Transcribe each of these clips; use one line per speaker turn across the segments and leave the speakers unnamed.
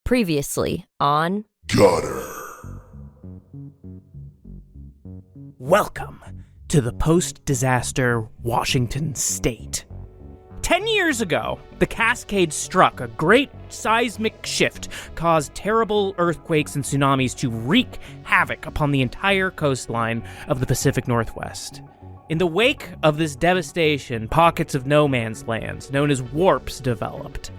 Previously on
GUTTER.
Welcome to the post-disaster Washington state. 10 years ago, the Cascades struck. A great seismic shift caused terrible earthquakes and tsunamis to wreak havoc upon the entire coastline of the Pacific Northwest. In the wake of this devastation, pockets of no man's lands, known as warps, developed.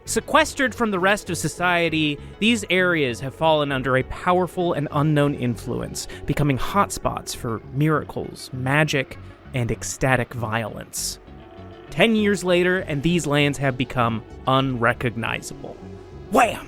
Sequestered from the rest of society, these areas have fallen under a powerful and unknown influence, becoming hotspots for miracles, magic, and ecstatic violence. 10 years later, and these lands have become unrecognizable. Wham!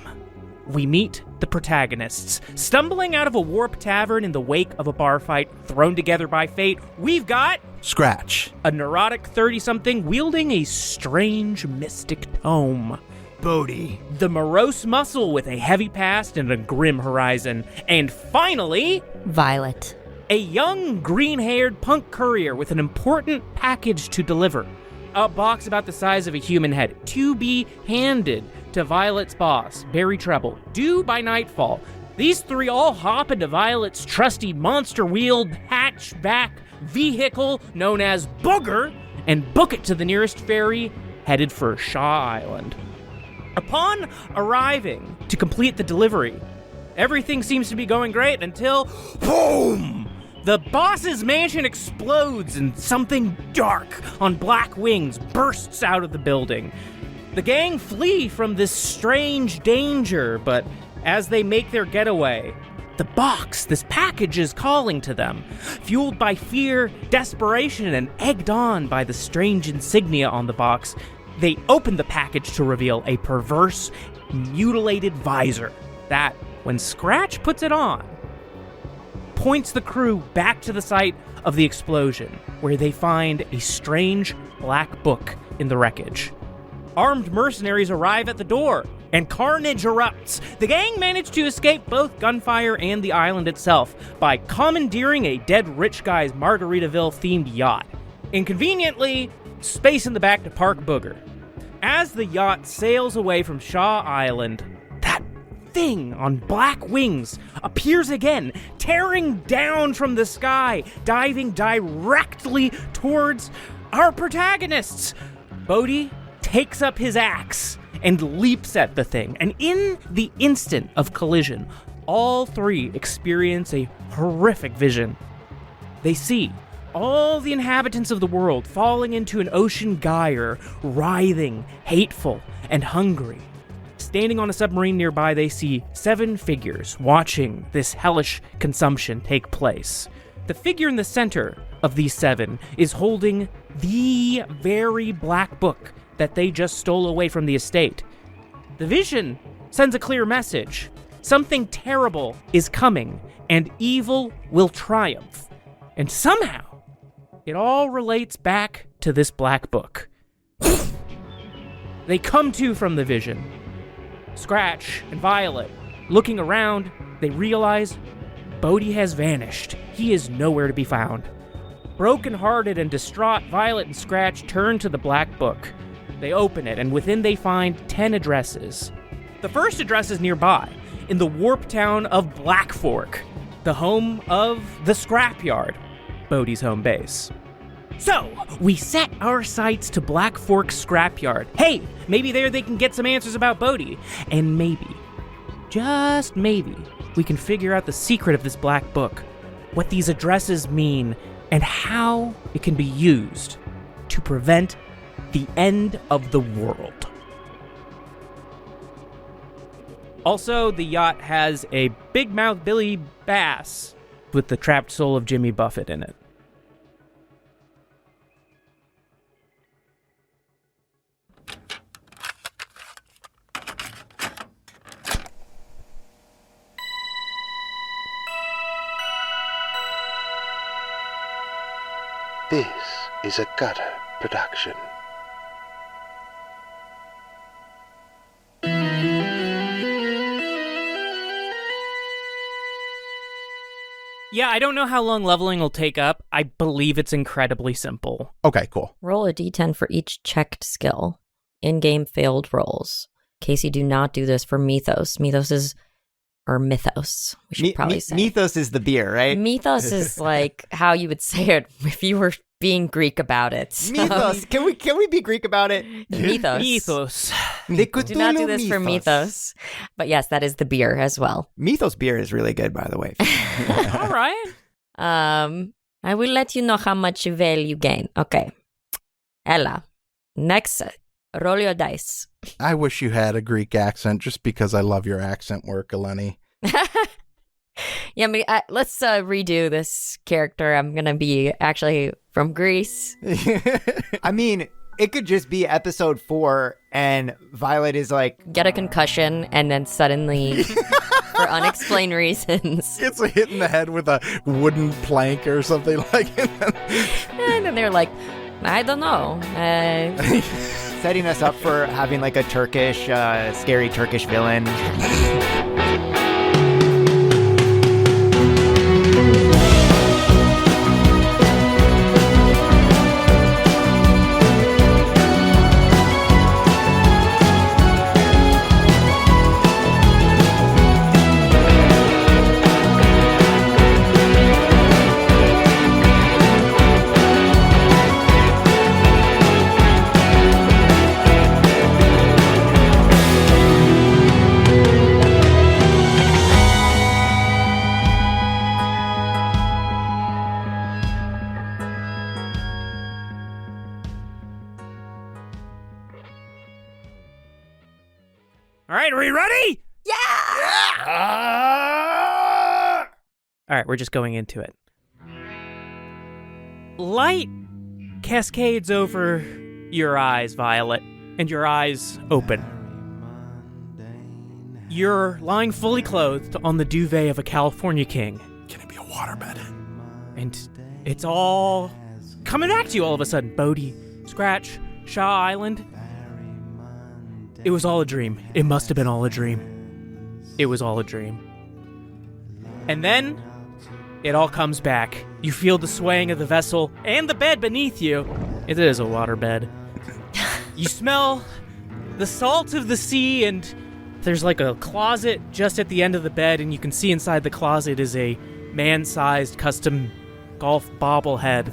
We meet the protagonists. Stumbling out of a warp tavern in the wake of a bar fight thrown together by fate, we've got...
Scratch.
A neurotic 30-something wielding a strange mystic tome.
Bodhi.
The morose muscle with a heavy past and a grim horizon. And finally...
Violet.
A young, green-haired punk courier with an important package to deliver. A box about the size of a human head, to be handed to Violet's boss, Barry Treble, due by nightfall. These three all hop into Violet's trusty monster-wheeled hatchback vehicle known as Booger and book it to the nearest ferry, headed for Shaw Island. Upon arriving to complete the delivery, everything seems to be going great until, boom! The boss's mansion explodes and something dark on black wings bursts out of the building. The gang flee from this strange danger, but as they make their getaway, the box, this package, is calling to them. Fueled by fear, desperation, and egged on by the strange insignia on the box, they open the package to reveal a perverse, mutilated visor that, when Scratch puts it on, points the crew back to the site of the explosion, where they find a strange black book in the wreckage. Armed mercenaries arrive at the door, and carnage erupts. The gang manage to escape both gunfire and the island itself by commandeering a dead rich guy's Margaritaville-themed yacht. Inconveniently, space in the back to park Booger. As the yacht sails away from Shaw Island, that thing on black wings appears again, tearing down from the sky, diving directly towards our protagonists. Bodhi takes up his axe and leaps at the thing, and in the instant of collision, all three experience a horrific vision. They see all the inhabitants of the world falling into an ocean gyre, writhing, hateful, and hungry. Standing on a submarine nearby, they see 7 figures watching this hellish consumption take place. The figure in the center of these 7 is holding the very black book that they just stole away from the estate. The vision sends a clear message. Something terrible is coming, and evil will triumph. And somehow, it all relates back to this black book. They come to from the vision. Scratch and Violet, looking around, they realize Bodhi has vanished. He is nowhere to be found. Broken-hearted and distraught, Violet and Scratch turn to the black book. They open it, and within they find 10 addresses. The first address is nearby, in the warp town of Black Fork, the home of the scrapyard, Bodhi's home base. So, we set our sights to Black Fork Scrapyard. Hey, maybe there they can get some answers about Bodhi. And maybe, just maybe, we can figure out the secret of this black book, what these addresses mean, and how it can be used to prevent the end of the world. Also, the yacht has a big mouth Billy Bass with the trapped soul of Jimmy Buffett in it.
This is a Gutter production.
Yeah, I don't know how long leveling will take up. I believe it's incredibly simple.
Okay, cool.
Roll a d10 for each checked skill. In-game failed rolls. Casey, do not do this for Mythos. Mythos. We should probably say.
Mythos is the beer, right?
Mythos is like how you would say it if you were being Greek about it. So,
Mythos. Can we be Greek about it?
Mythos.
Mythos.
Do not do this for Mythos. But yes, that is the beer as well.
Mythos beer is really good, by the way.
All right.
I will let you know how much value you gain. Okay. Ella. Next, roll your dice.
I wish you had a Greek accent just because I love your accent work, Eleni.
Yeah, let's redo this character. I'm going to be actually from Greece.
I mean, it could just be episode 4 and Violet is like...
Get a concussion and then suddenly, for unexplained reasons...
It's hit in the head with a wooden plank or something like it.
And then they're like, I don't know.
Setting us up for having like a Turkish, scary Turkish villain.
All right, are we ready?
Yeah!
All right, we're just going into it. Light cascades over your eyes, Violet, and your eyes open. You're lying fully clothed on the duvet of a California king.
Can it be a waterbed?
And it's all coming back to you all of a sudden. Bodhi, Scratch, Shaw Island. It was all a dream. It must have been all a dream. It was all a dream. And then, it all comes back. You feel the swaying of the vessel and the bed beneath you. It is a waterbed. You smell the salt of the sea, and there's like a closet just at the end of the bed, and you can see inside the closet is a man-sized custom golf bobblehead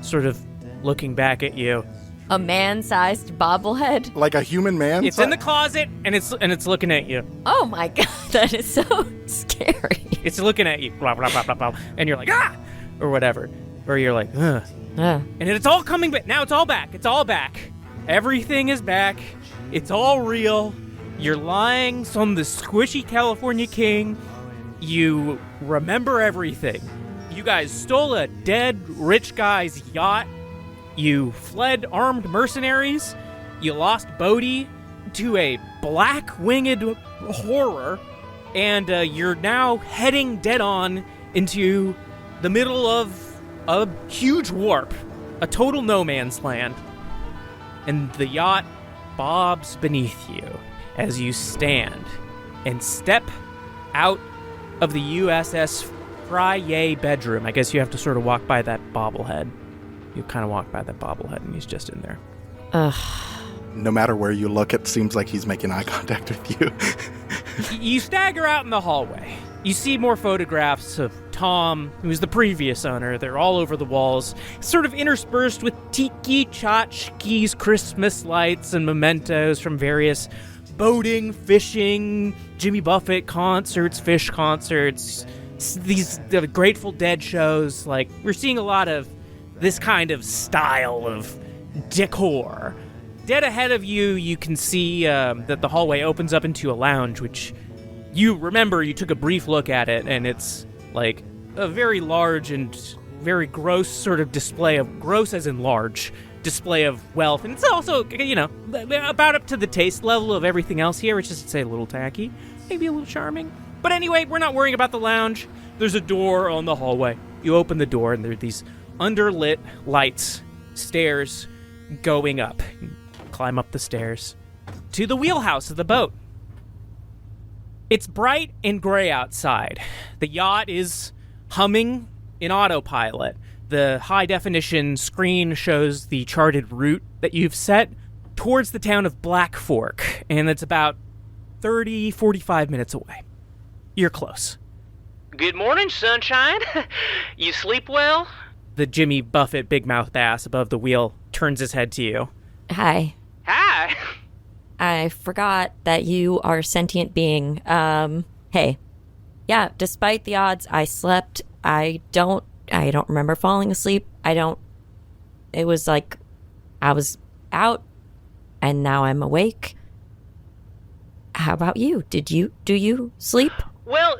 sort of looking back at you.
A man-sized bobblehead?
Like a human man?
It's in the closet, and it's looking at you.
Oh my god, that is so scary.
It's looking at you, blah, blah, blah, blah, blah, and you're like, ah! Or whatever. Or you're like, ugh. And it's all coming back. Now it's all back. It's all back. Everything is back. It's all real. You're lying on the squishy California king. You remember everything. You guys stole a dead rich guy's yacht. You fled armed mercenaries. You lost Bodhi to a black-winged horror. And you're now heading dead on into the middle of a huge warp. A total no man's land. And the yacht bobs beneath you as you stand and step out of the USS Frye bedroom. I guess you have to sort of walk by that bobblehead. You kind of walk by that bobblehead, and he's just in there.
No matter where you look, it seems like he's making eye contact with you.
You stagger out in the hallway. You see more photographs of Tom, who was the previous owner. They're all over the walls, sort of interspersed with tiki, tchotchkes, Christmas lights, and mementos from various boating, fishing, Jimmy Buffett concerts, fish concerts, these Grateful Dead shows. Like, we're seeing a lot of this kind of style of decor. Dead ahead of you, you can see that the hallway opens up into a lounge, which you remember you took a brief look at it, and it's like a very large and very gross sort of display of, gross as in large, display of wealth. And it's also, you know, about up to the taste level of everything else here, which is to say a little tacky, maybe a little charming. But anyway, we're not worrying about the lounge. There's a door on the hallway. You open the door, and there are these underlit lights, stairs going up. You climb up the stairs to the wheelhouse of the boat. It's bright and gray outside. The yacht is humming in autopilot. The high-definition screen shows the charted route that you've set. towards the town of Black Fork, and it's about 45 minutes away. You're close.
Good morning, sunshine. You sleep well?
The Jimmy Buffett big mouth bass above the wheel turns his head to you.
Hi.
Hi.
I forgot that you are a sentient being. Hey. Yeah, despite the odds, I slept. I don't remember falling asleep. It was like I was out and now I'm awake. How about you? Do you sleep?
Well,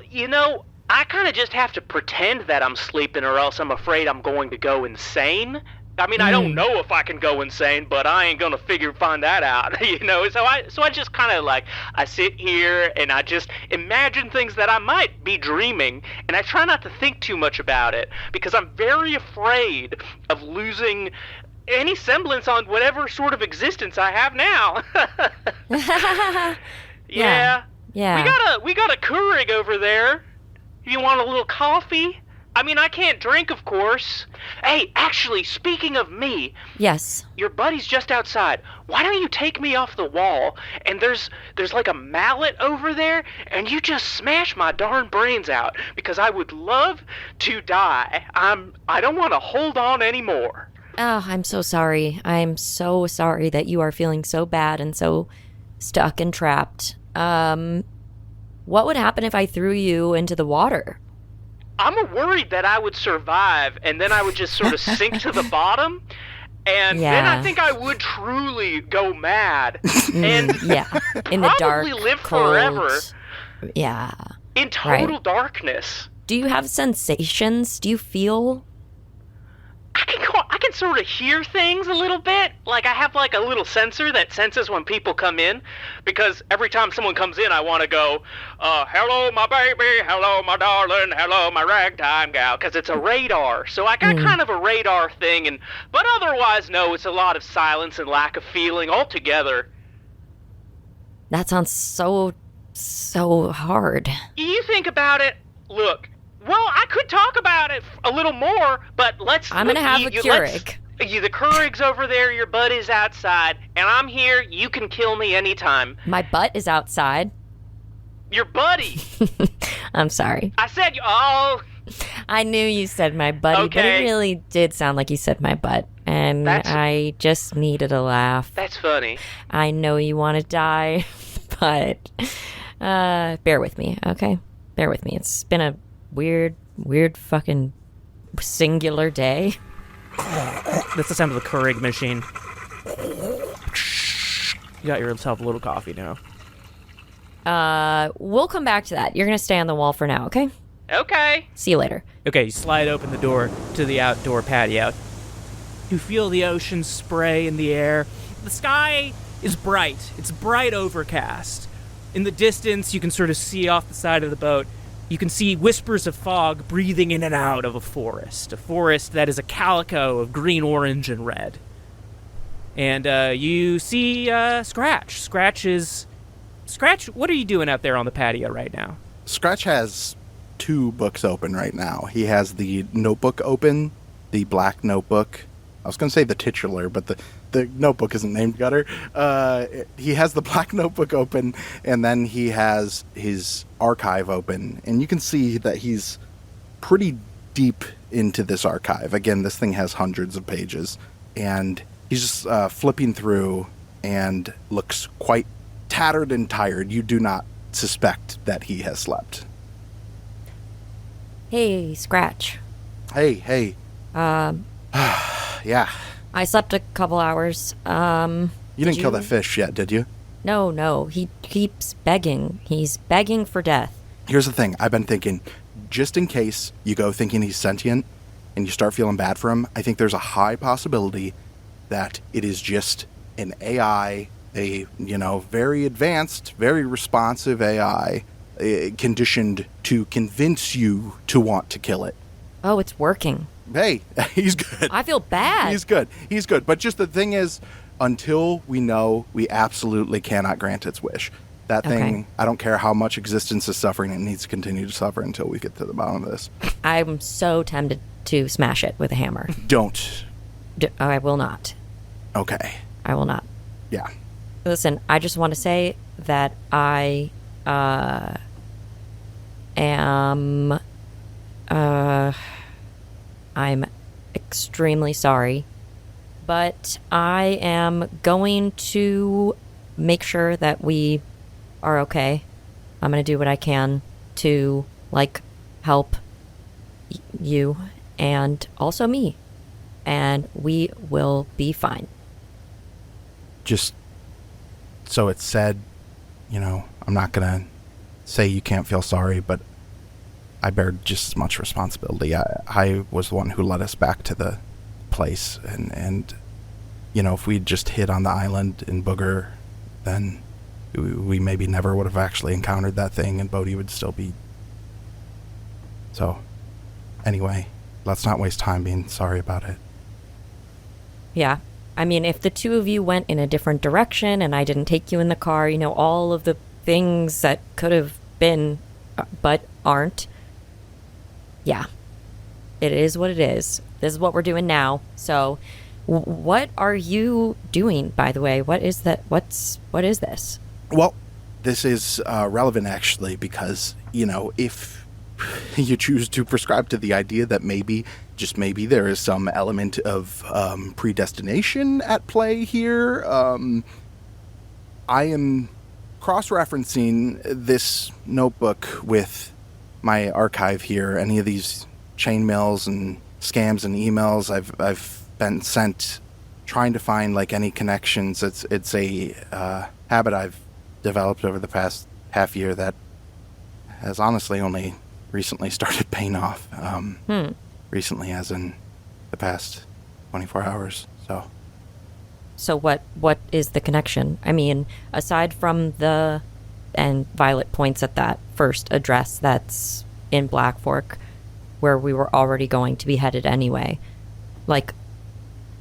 I kind of just have to pretend that I'm sleeping or else I'm afraid I'm going to go insane. I mean, I don't know if I can go insane, but I ain't gonna find that out, So I just kind of I sit here and I just imagine things that I might be dreaming, and I try not to think too much about it because I'm very afraid of losing any semblance on whatever sort of existence I have now. Yeah. We got a Keurig over there. You want a little coffee? I mean, I can't drink, of course. Hey, actually, speaking of me...
Yes?
Your buddy's just outside. Why don't you take me off the wall, and there's like a mallet over there, and you just smash my darn brains out, because I would love to die. I don't want to hold on anymore.
Oh, I'm so sorry. I'm so sorry that you are feeling so bad and so stuck and trapped. What would happen if I threw you into the water?
I'm worried that I would survive, and then I would just sort of sink to the bottom, and then I think I would truly go mad. And
in the dark,
probably live
cold,
forever.
Yeah.
In total darkness.
Do you have sensations? Do you feel?
I can sort of hear things a little bit. Like, I have, a little sensor that senses when people come in. Because every time someone comes in, I want to go, hello, my baby, hello, my darling, hello, my ragtime gal. Because it's a radar. So I got kind of a radar thing. But otherwise, no, it's a lot of silence and lack of feeling altogether.
That sounds so hard.
You think about it, look... Well, I could talk about it a little more, but
I'm going to have a Keurig.
The Keurig's over there, your buddy's outside, and I'm here. You can kill me anytime.
My butt is outside.
Your buddy.
I'm sorry.
I said, oh.
I knew you said my buddy, but it really did sound like you said my butt, and I just needed a laugh.
That's funny.
I know you want to die, but bear with me, okay? Bear with me. It's been a weird fucking singular day.
That's the sound of the Keurig machine. You got yourself a little coffee now.
We'll come back to that. You're gonna stay on the wall for now, okay?
Okay.
See you later.
Okay, you slide open the door to the outdoor patio. You feel the ocean spray in the air. The sky is bright. It's bright overcast. In the distance, you can sort of see off the side of the boat. You can see whispers of fog breathing in and out of a forest that is a calico of green, orange, and red. And you see Scratch. Scratch, what are you doing out there on the patio right now?
Scratch has 2 books open right now. He has the notebook open, the black notebook. I was going to say the titular, but the notebook isn't named Gutter. He has the black notebook open, and then he has his archive open. And you can see that he's pretty deep into this archive. Again, this thing has hundreds of pages. And he's just flipping through and looks quite tattered and tired. You do not suspect that he has slept.
Hey, Scratch.
Hey. Yeah.
I slept a couple hours.
You didn't kill that fish yet, did you?
No. He keeps begging. He's begging for death.
Here's the thing. I've been thinking, just in case you go thinking he's sentient and you start feeling bad for him, I think there's a high possibility that it is just an AI, a, very advanced, very responsive AI, conditioned to convince you to want to kill it.
Oh, it's working.
Hey, he's good.
I feel bad.
He's good. But just the thing is, until we know, we absolutely cannot grant its wish. That thing, I don't care how much existence is suffering, it needs to continue to suffer until we get to the bottom of this.
I'm so tempted to smash it with a hammer.
Don't.
I will not.
Okay.
I will not.
Yeah.
Listen, I just want to say that I am I'm extremely sorry, but I am going to make sure that we are okay. I'm going to do what I can to, like, help you and also me, and we will be fine.
Just so it's said, you know, I'm not going to say you can't feel sorry, but I bear just as much responsibility. I was the one who led us back to the place, and you know, if we'd just hid on the island in Booger, then we maybe never would have actually encountered that thing, and Bodhi would still be. So, anyway, let's not waste time being sorry about it.
Yeah. I mean, if the two of you went in a different direction and I didn't take you in the car, you know, all of the things that could have been but aren't. Yeah. It is what it is. This is what we're doing now. So, what are you doing, by the way? What is that? What is this?
Well, this is relevant, actually, because, you know, if you choose to prescribe to the idea that maybe, just maybe, there is some element of predestination at play here, I am cross-referencing this notebook with my archive here. Any of these chainmails and scams and emails I've been sent, trying to find, like, any connections. It's a habit I've developed over the past half year that has honestly only recently started paying off. Recently, as in the past 24 hours. So
what is the connection? I mean, aside from and Violet points at that first address that's in Black Fork, where we were already going to be headed anyway. Like,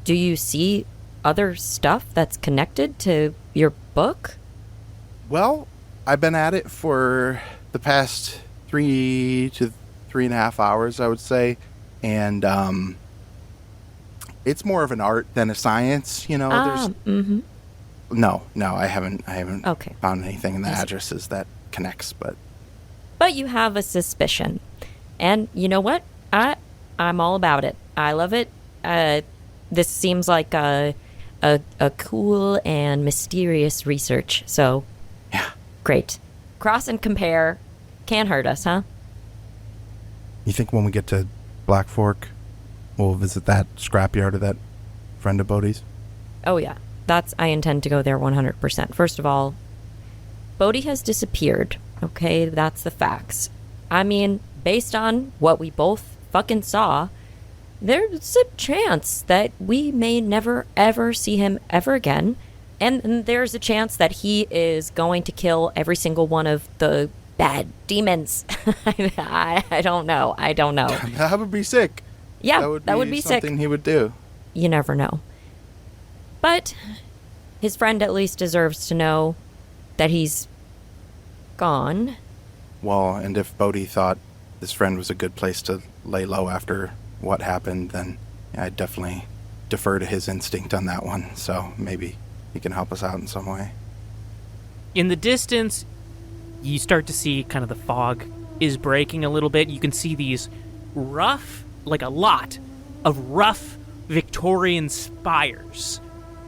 do you see other stuff that's connected to your book?
Well, I've been at it for the past 3 to 3.5 hours, I would say. And it's more of an art than a science, you know. No, I haven't
Okay.
found anything in the addresses that connects, but
you have a suspicion. And you know what? I'm all about it. I love it. This seems like a cool and mysterious research. So,
yeah.
Great. Cross and compare. Can't hurt us, huh?
You think when we get to Black Fork, we'll visit that scrapyard of that friend of Bodhi's?
Oh, yeah. I intend to go there 100%. First of all, Bodhi has disappeared. Okay, that's the facts. I mean, based on what we both fucking saw, there's a chance that we may never, ever see him ever again. And there's a chance that he is going to kill every single one of the bad demons. I don't know.
That would be sick.
Yeah,
that would be
sick.
Something he would do.
You never know. But his friend at least deserves to know that he's gone.
Well, and if Bodhi thought this friend was a good place to lay low after what happened, then I'd definitely defer to his instinct on that one. So maybe he can help us out in some way.
In the distance, you start to see kind of the fog is breaking a little bit. You can see these rough, like a lot of rough Victorian spires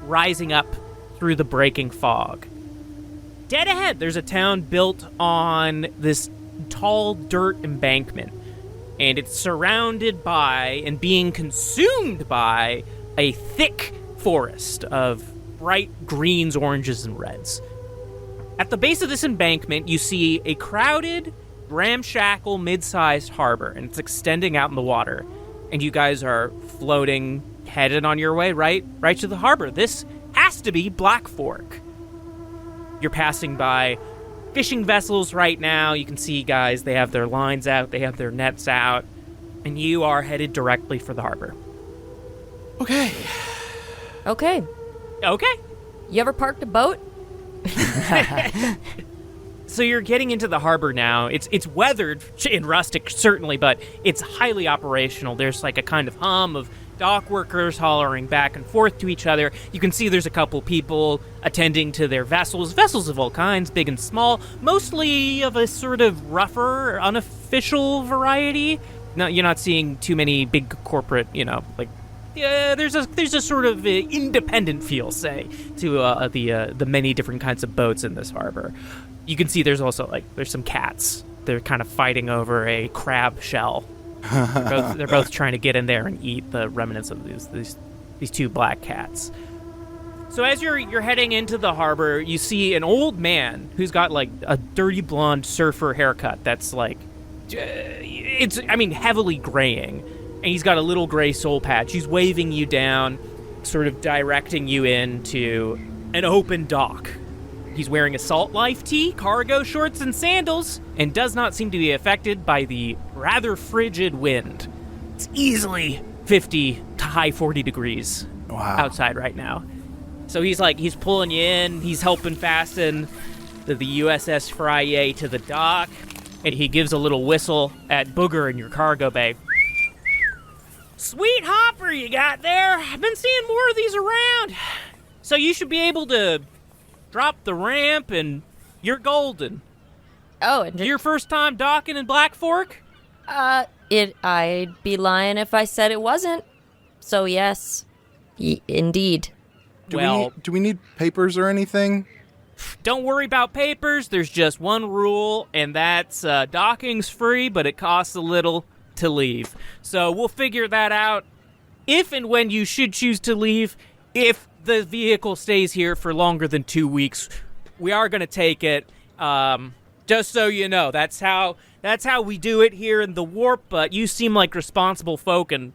rising up through the breaking fog. Dead ahead, there's a town built on this tall dirt embankment, and it's surrounded by and being consumed by a thick forest of bright greens, oranges, and reds. At the base of this embankment, you see a crowded, ramshackle, mid-sized harbor, and it's extending out in the water. And you guys are floating, headed on your way right to the harbor. This has to be Black Fork. You're passing by fishing vessels right now. You can see guys, they have their lines out, they have their nets out, and you are headed directly for the harbor.
Okay.
You ever parked a boat?
So you're getting into the harbor now. It's weathered and rustic, certainly, but it's highly operational. There's like a kind of hum of dock workers hollering back and forth to each other. You can see there's a couple people attending to their vessels of all kinds, big and small, mostly of a sort of rougher, unofficial variety. No, you're not seeing too many big corporate, there's a sort of independent feel, say, to the many different kinds of boats in this harbor. You can see there's also, there's some cats. They're kind of fighting over a crab shell. They're both trying to get in there and eat the remnants of these two black cats. So as you're heading into the harbor, you see an old man who's got a dirty blonde surfer haircut that's heavily graying, and he's got a little gray soul patch. He's waving you down, sort of directing you into an open dock. He's wearing a Salt Life tee, cargo shorts, and sandals, and does not seem to be affected by the rather frigid wind. It's easily 50 to high 40 degrees outside right now. So he's pulling you in, he's helping fasten the USS Frye to the dock, and he gives a little whistle at Booger in your cargo bay. Sweet hopper you got there. I've been seeing more of these around. So you should be able to drop the ramp, and you're golden.
Oh, and
your first time docking in Black Fork?
I'd be lying if I said it wasn't. So yes, indeed.
Do we need papers or anything?
Don't worry about papers. There's just one rule, and that's docking's free, but it costs a little to leave. So we'll figure that out if and when you should choose to leave. If the vehicle stays here for longer than 2 weeks, we are going to take it. Just so you know, that's how we do it here in the warp. But you seem like responsible folk, and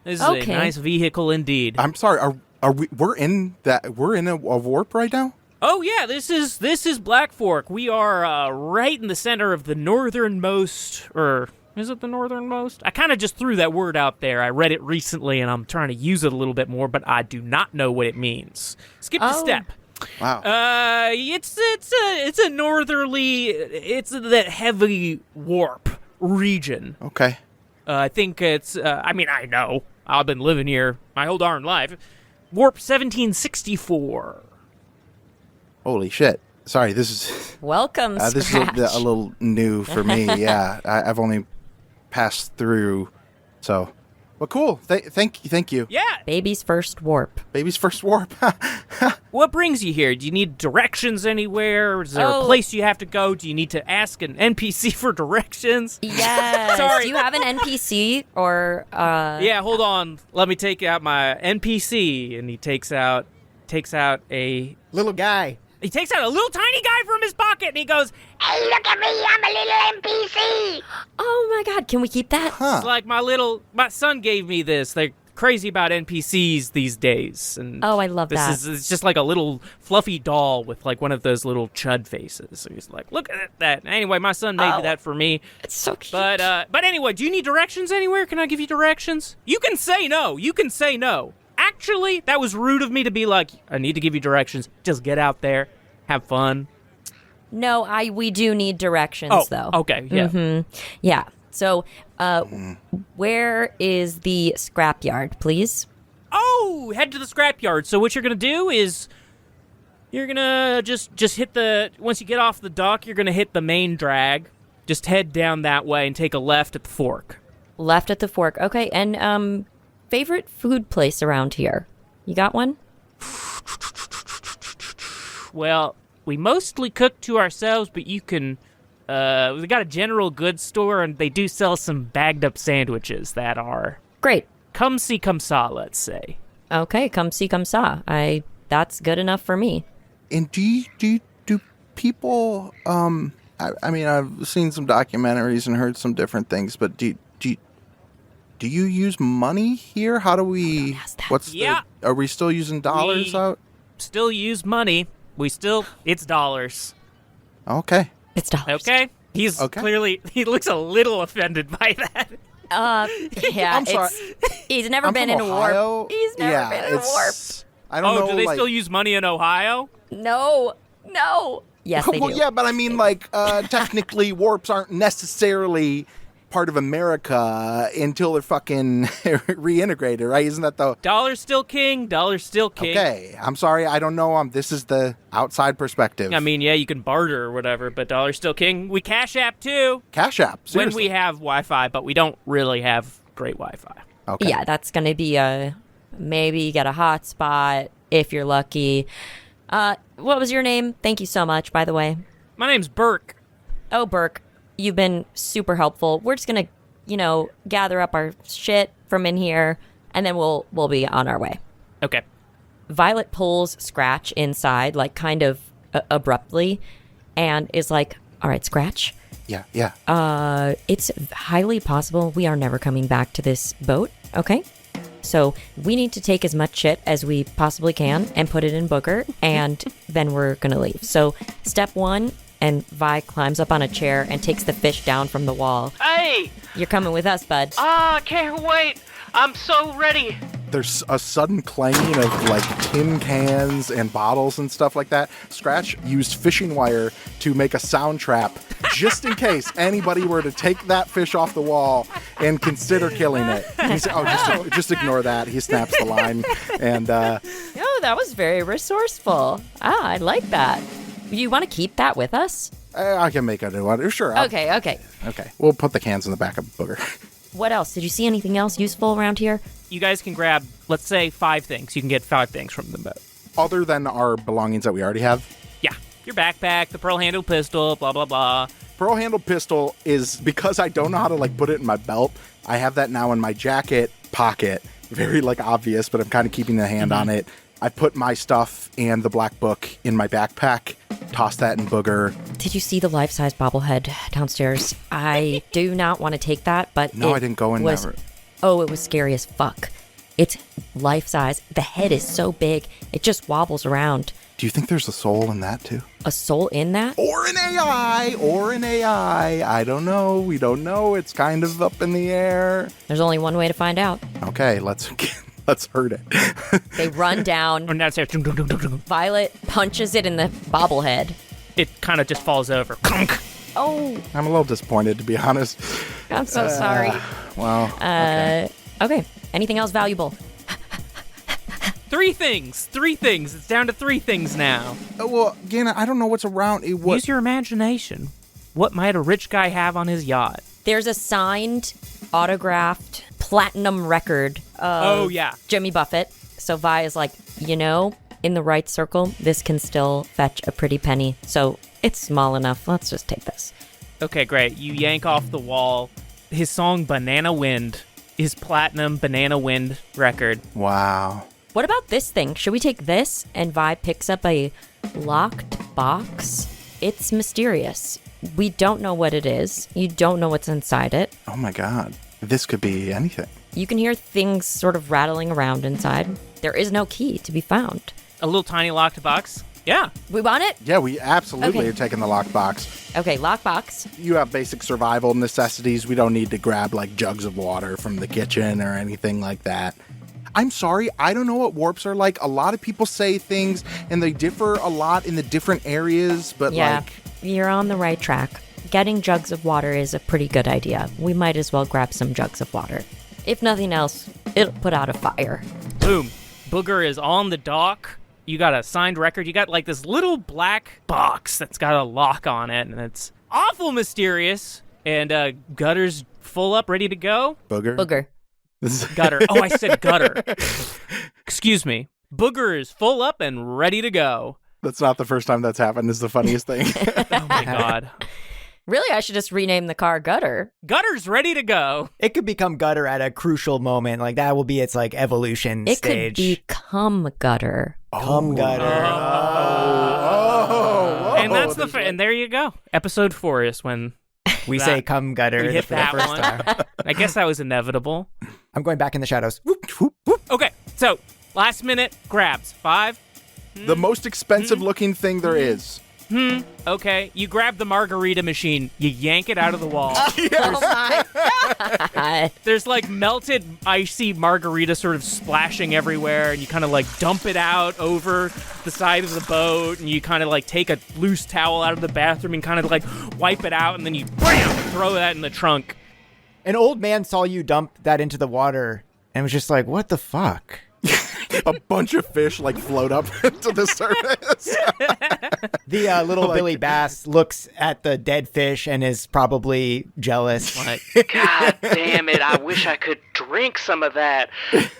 this is a nice vehicle indeed.
I'm sorry. We're in a warp right now?
Oh yeah, this is Black Fork. We are right in the center of the northernmost, or is it the northernmost? I kind of just threw that word out there. I read it recently, and I'm trying to use it a little bit more, but I do not know what it means. Skip the step.
Wow.
It's a northerly. It's that heavy warp region.
Okay.
I think it's. I know. I've been living here my whole darn life. Warp 1764.
Holy shit. Sorry, this is...
Welcome,
this is a little new for me, yeah. I've only passed through, so... Well, cool. Thank you.
Yeah.
Baby's first warp.
Baby's first warp.
What brings you here? Do you need directions anywhere? Is there a place you have to go? Do you need to ask an NPC for directions?
Yes.
Sorry.
Do you have an NPC or...
Yeah, hold on. Let me take out my NPC. And he takes out a...
Little guy.
He takes out a little tiny guy from his pocket, and he goes,
"Hey, look at me, I'm a little NPC."
Oh my god, can we keep that?
It's like my son gave me this. They're crazy about NPCs these days. And
oh, I love that.
It's just like a little fluffy doll with one of those little chud faces. So he's like, look at that. Anyway, my son made that for me.
It's so cute.
But anyway, do you need directions anywhere? Can I give you directions? You can say no. Actually, that was rude of me to be like, I need to give you directions. Just get out there, have fun.
No, we do need directions, though.
Okay, yeah.
Mm-hmm. Yeah. So, where is the scrapyard, please?
Oh, head to the scrapyard. So what you're going to do is you're going to just hit once you get off the dock, you're going to hit the main drag. Just head down that way and take a left at the fork.
Left at the fork. Okay, and favorite food place around here? You got one?
Well, we mostly cook to ourselves, but you can... we got a general goods store, and they do sell some bagged-up sandwiches that are...
Great.
Come see, come saw, let's say.
Okay, come see, come saw. That's good enough for me.
And do people... I've seen some documentaries and heard some different things, but do you use money here? How do we... Are we still using dollars out?
Still use money. It's dollars.
Okay.
It's dollars.
Okay? He's clearly... He looks a little offended by that.
Yeah.
I'm sorry.
He's never been in a warp. He's never been in a warp.
I don't know.
Do they still use money in Ohio?
No. Yes, they do.
Yeah, but I mean, technically, warps aren't necessarily part of America until they're fucking reintegrated, right? Isn't that the...
Dollar's still king, dollar's still king.
Okay, I'm sorry, I don't know. This is the outside perspective.
I mean, yeah, you can barter or whatever, but dollar's still king. We Cash App, too.
Cash App, seriously.
When we have Wi-Fi, but we don't really have great Wi-Fi.
Okay.
Yeah, that's going to be maybe get a hotspot if you're lucky. What was your name? Thank you so much, by the way.
My name's Burke.
Oh, Burke, you've been super helpful. We're just going to, gather up our shit from in here, and then we'll be on our way.
Okay.
Violet pulls Scratch inside, like, kind of abruptly, and is like, all right, Scratch.
Yeah.
It's highly possible we are never coming back to this boat, okay? So we need to take as much shit as we possibly can and put it in Booger, and then we're gonna leave. So step one, and Vi climbs up on a chair and takes the fish down from the wall.
Hey!
You're coming with us, bud.
Can't wait! I'm so ready!
There's a sudden clanging of like tin cans and bottles and stuff like that. Scratch used fishing wire to make a sound trap just in case anybody were to take that fish off the wall and consider killing it. He said, just ignore that. He snaps the line. And
Oh, that was very resourceful. I like that. You want to keep that with us?
I can make a new one. Sure.
Okay.
Okay. We'll put the cans in the back of Booger.
What else? Did you see anything else useful around here?
You guys can grab, let's say, 5 things. You can get 5 things from the boat.
Other than our belongings that we already have?
Yeah. Your backpack, the pearl-handled pistol, blah, blah, blah.
Pearl-handled pistol is, because I don't know how to like put it in my belt, I have that now in my jacket pocket. Very like obvious, but I'm kind of keeping the hand on it. I put my stuff and the black book in my backpack, toss that in Booger.
Did you see the life-size bobblehead downstairs? I do not want to take that, but
No, I didn't go in
was,
there.
Oh, it was scary as fuck. It's life-size. The head is so big, it just wobbles around.
Do you think there's a soul in that too?
A soul in that?
Or an AI. I don't know. We don't know. It's kind of up in the air.
There's only one way to find out.
Okay, let's hurt it.
They run down.
And that's it.
Violet punches it in the bobblehead.
It kind of just falls over. Clunk.
Oh,
I'm a little disappointed, to be honest.
I'm so sorry.
Well, okay.
Okay. Anything else valuable?
3 things. It's down to 3 things now.
Well, Gannon, I don't know what's around.
Use your imagination. What might a rich guy have on his yacht?
There's a signed, autographed, platinum record of Jimmy Buffett. So Vi is like, in the right circle, this can still fetch a pretty penny. So it's small enough. Let's just take this.
Okay, great. You yank off the wall his song Banana Wind, his platinum Banana Wind record.
Wow.
What about this thing? Should we take this? And Vi picks up a locked box. It's mysterious. We don't know what it is. You don't know what's inside it.
Oh my God. This could be anything.
You can hear things sort of rattling around inside. There is no key to be found.
A little tiny locked box? Yeah.
We want it?
Yeah, we absolutely
Okay.
are taking the lockbox.
Okay, lockbox.
You have basic survival necessities. We don't need to grab like jugs of water from the kitchen or anything like that. I'm sorry, I don't know what warps are like. A lot of people say things and they differ a lot in the different areas, but
Yeah, you're on the right track. Getting jugs of water is a pretty good idea. We might as well grab some jugs of water. If nothing else, it'll put out a fire.
Boom. Booger is on the dock. You got a signed record. You got like this little black box that's got a lock on it, and it's awful mysterious. And Gutter's full up, ready to go.
Booger.
Gutter. Oh, I said Gutter. Excuse me. Booger is full up and ready to go.
That's not the first time that's happened. Is the funniest thing.
Oh my God.
Really, I should just rename the car Gutter.
Gutter's ready to go.
It could become Gutter at a crucial moment. Like that will be its like evolution
It
stage.
could become Gutter.
Come Gutter.
And that's and there you go. Episode 4 is when
We say come Gutter.
we hit
for the
that
first
one.
time.
I guess that was inevitable.
I'm going back in the shadows.
Okay, so last minute grabs. 5.
The most expensive looking thing there is.
Okay, you grab the margarita machine. You yank it out of the wall.
Oh my God.
There's like melted icy margarita sort of splashing everywhere, and you kind of like dump it out over the side of the boat, and you kind of like take a loose towel out of the bathroom and kind of like wipe it out, and then you bam, throw that in the trunk.
An old man saw you dump that into the water and was just like, what the fuck?
A bunch of fish like float up to the surface.
The little Billy Bass looks at the dead fish and is probably jealous.
Like, God damn it, I wish I could drink some of that.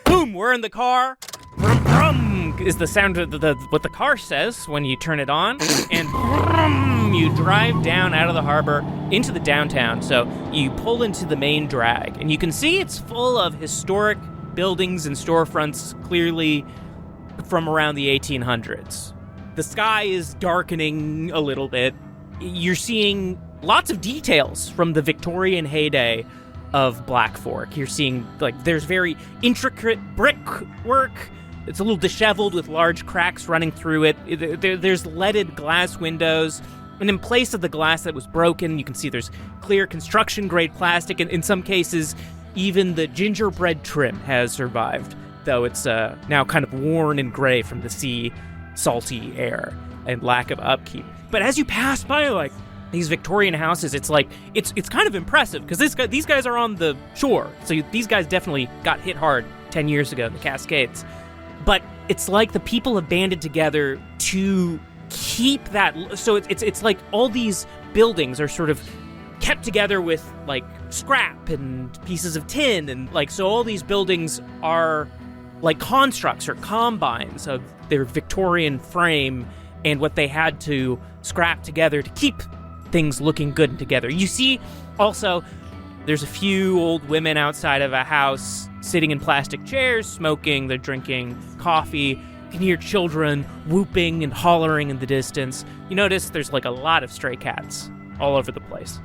Boom, we're in the car. Brum, brum is the sound of what the car says when you turn it on. And brum, you drive down out of the harbor into the downtown. So you pull into the main drag, and you can see it's full of historic buildings and storefronts, clearly from around the 1800s. The sky is darkening a little bit. You're seeing lots of details from the Victorian heyday of Black Fork. You're seeing, like, there's very intricate brickwork. It's a little disheveled with large cracks running through it. There's leaded glass windows. And in place of the glass that was broken, you can see there's clear construction-grade plastic. And in some cases, even the gingerbread trim has survived, though it's now kind of worn and gray from the sea salty air and lack of upkeep. But as you pass by, like, these Victorian houses, it's like, it's kind of impressive, because these guys are on the shore. So these guys definitely got hit hard 10 years ago in the Cascades. But it's like the people have banded together to keep that. So it's like all these buildings are sort of kept together with, like, scrap and pieces of tin, and, like, so all these buildings are like constructs or combines of their Victorian frame and what they had to scrap together to keep things looking good and together. You see also there's a few old women outside of a house sitting in plastic chairs, smoking, they're drinking coffee. You can hear children whooping and hollering in the distance. You notice there's, like, a lot of stray cats all over the place.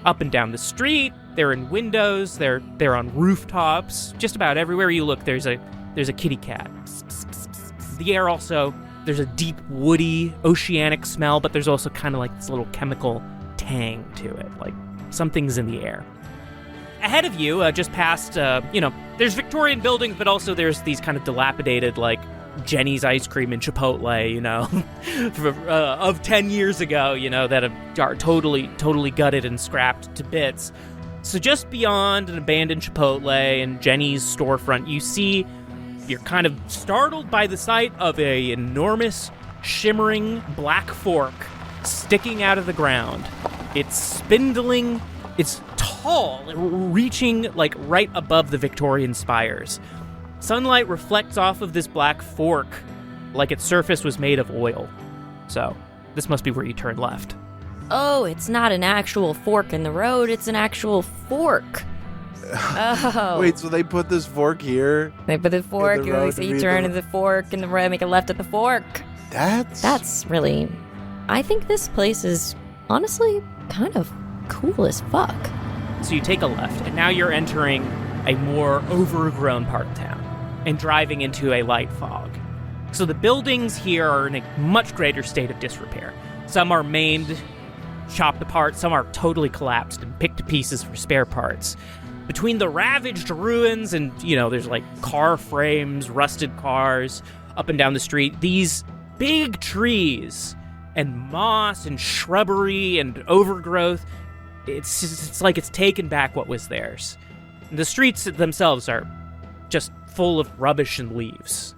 Up and down the street, they're in windows, they're on rooftops. Just about everywhere you look, there's a kitty cat. The air also, there's a deep, woody, oceanic smell, but there's also kind of like this little chemical tang to it, like something's in the air. Ahead of you, just past, there's Victorian buildings, but also there's these kind of dilapidated, like, Jenny's Ice Cream and Chipotle, of 10 years ago, that are totally gutted and scrapped to bits. So just beyond an abandoned Chipotle and Jenny's storefront, you're kind of startled by the sight of a enormous, shimmering black fork sticking out of the ground. It's spindling, it's tall, reaching, like, right above the Victorian spires. Sunlight reflects off of this black fork like its surface was made of oil. So, this must be where you turn left.
Oh, it's not an actual fork in the road, it's an actual fork. Oh.
Wait, so they put this fork here?
They put the fork, you turn to the fork in the road, make a left at the fork. That's really... I think this place is, honestly, kind of cool as fuck.
So you take a left, and now you're entering a more overgrown part of town and driving into a light fog. So the buildings here are in a much greater state of disrepair. Some are maimed, chopped apart, some are totally collapsed and picked to pieces for spare parts. Between the ravaged ruins and, there's like car frames, rusted cars up and down the street, these big trees and moss and shrubbery and overgrowth, it's like it's taken back what was theirs. The streets themselves are just full of rubbish and leaves.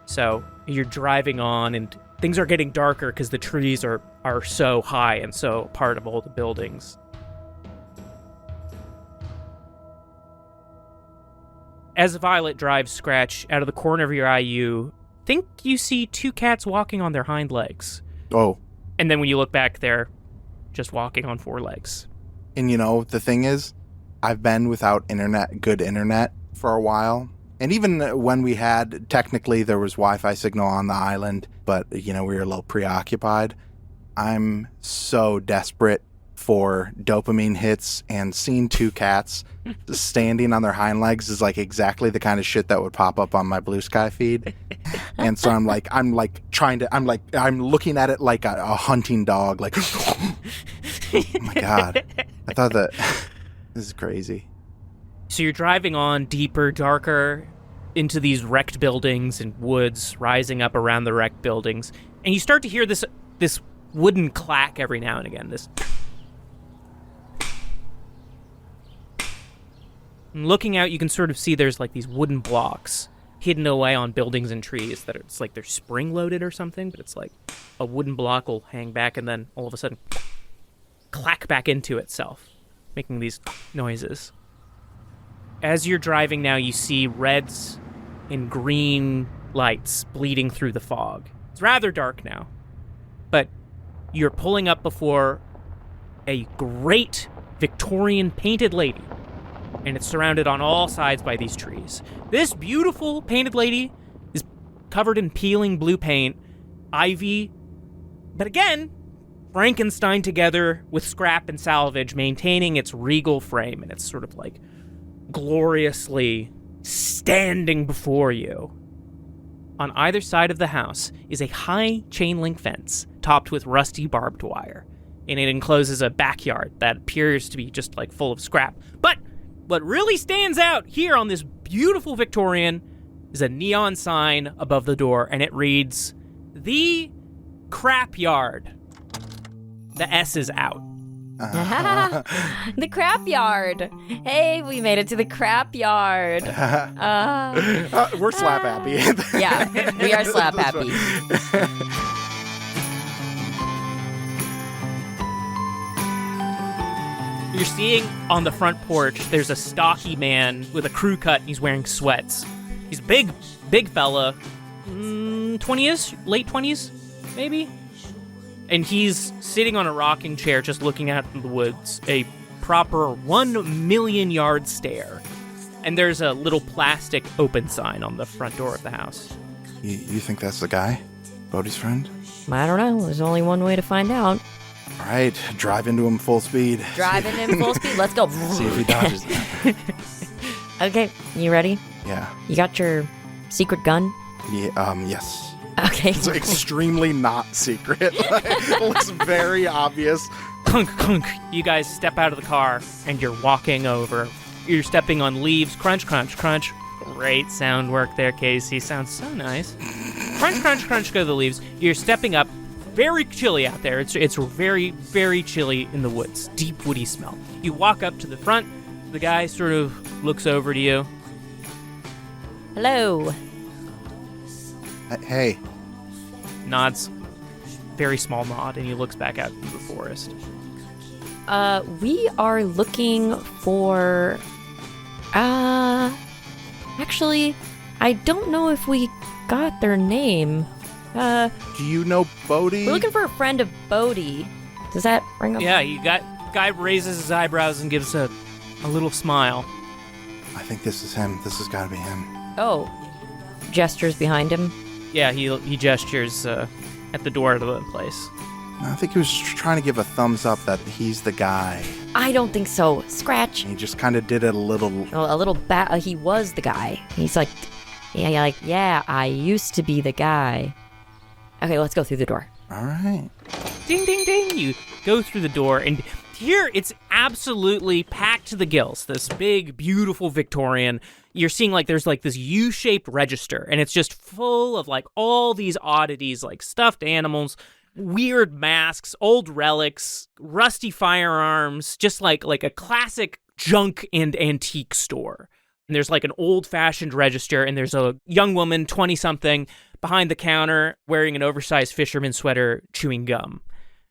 So you're driving on, and things are getting darker because the trees are so high and so part of all the buildings. As Violet drives Scratch, out of the corner of your eye, you think you see two cats walking on their hind legs.
Oh.
And then when you look back, they're just walking on four legs.
And the thing is, I've been without good internet for a while. And even when we had, technically there was Wi-Fi signal on the island, but, we were a little preoccupied. I'm so desperate for dopamine hits, and seeing two cats standing on their hind legs is like exactly the kind of shit that would pop up on my Blue Sky feed. And so I'm looking at it like a hunting dog, like, oh my God. I thought that this is crazy.
So you're driving on deeper, darker into these wrecked buildings and woods rising up around the wrecked buildings. And you start to hear this wooden clack every now and again. And looking out, you can sort of see there's like these wooden blocks hidden away on buildings and trees that it's like they're spring-loaded or something, but it's like a wooden block will hang back and then all of a sudden clack back into itself, making these noises. As you're driving now, you see reds and green lights bleeding through the fog. It's rather dark now, but you're pulling up before a great Victorian painted lady, and it's surrounded on all sides by these trees. This beautiful painted lady is covered in peeling blue paint, ivy, but again, Frankenstein together with scrap and salvage, maintaining its regal frame, and it's sort of like gloriously standing before you. On either side of the house is a high chain link fence topped with rusty barbed wire, and it encloses a backyard that appears to be just like full of scrap. But what really stands out here on this beautiful Victorian is a neon sign above the door, and it reads, "The Scrapyard." The S is out.
The crap yard. Hey, we made it to the crap yard.
We're slap happy.
Yeah, we are slap happy.
You're seeing on the front porch, there's a stocky man with a crew cut, and he's wearing sweats. He's a big fella, 20s, late 20s, maybe? And he's sitting on a rocking chair just looking out in the woods, a proper 1 million yard stare. And there's a little plastic open sign on the front door of the house.
You think that's the guy? Bodhi's friend?
I don't know. There's only one way to find out.
All right, drive into him full speed.
Driving in full speed. Let's go.
See if he dodges that.
Okay, you ready?
Yeah.
You got your secret gun?
Yeah. Yes.
Okay.
It's extremely not secret. It looks very obvious.
Clunk, clunk. You guys step out of the car, and you're walking over. You're stepping on leaves. Crunch, crunch, crunch. Great sound work there, Casey. Sounds so nice. Crunch, crunch, crunch go the leaves. You're stepping up. Very chilly out there. It's very, very chilly in the woods. Deep woody smell. You walk up to the front. The guy sort of looks over to you.
Hello.
Hey.
Nods. Very small nod, and he looks back out into the forest.
We are looking for... Actually, I don't know if we got their name.
Do you know Bodhi?
We're looking for a friend of Bodhi. Does that ring a bell?
Yeah, you got... Guy raises his eyebrows and gives a little smile.
I think this is him. This has got to be him.
Oh. Gestures behind him.
Yeah, he gestures at the door to the place.
I think he was trying to give a thumbs up that he's the guy.
I don't think so. Scratch.
He just kind of did it a little...
He was the guy. He's like, yeah, I used to be the guy. Okay, let's go through the door.
All right.
Ding, ding, ding. You go through the door, and here it's absolutely packed to the gills. This big, beautiful Victorian. You're seeing there's this U-shaped register, and it's just full of all these oddities, like stuffed animals, weird masks, old relics, rusty firearms, just like a classic junk and antique store. And there's an old-fashioned register, and there's a young woman, 20-something, behind the counter wearing an oversized fisherman sweater, chewing gum.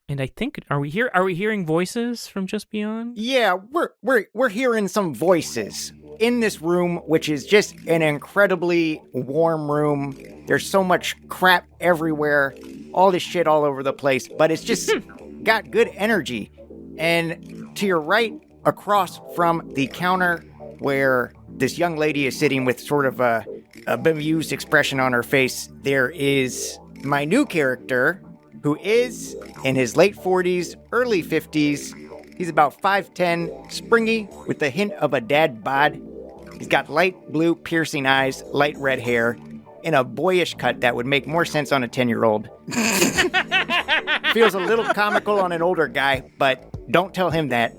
And I think, are we hearing voices from just beyond?
Yeah, we're hearing some voices in this room, which is just an incredibly warm room. There's so much crap everywhere, all this shit all over the place, but it's just got good energy. And to your right, across from the counter where this young lady is sitting with sort of a bemused expression on her face, there is my new character, who is in his late 40s, early 50s. He's about 5'10", springy, with a hint of a dad bod. He's got light blue piercing eyes, light red hair, and a boyish cut that would make more sense on a 10-year-old. Feels a little comical on an older guy, but don't tell him that.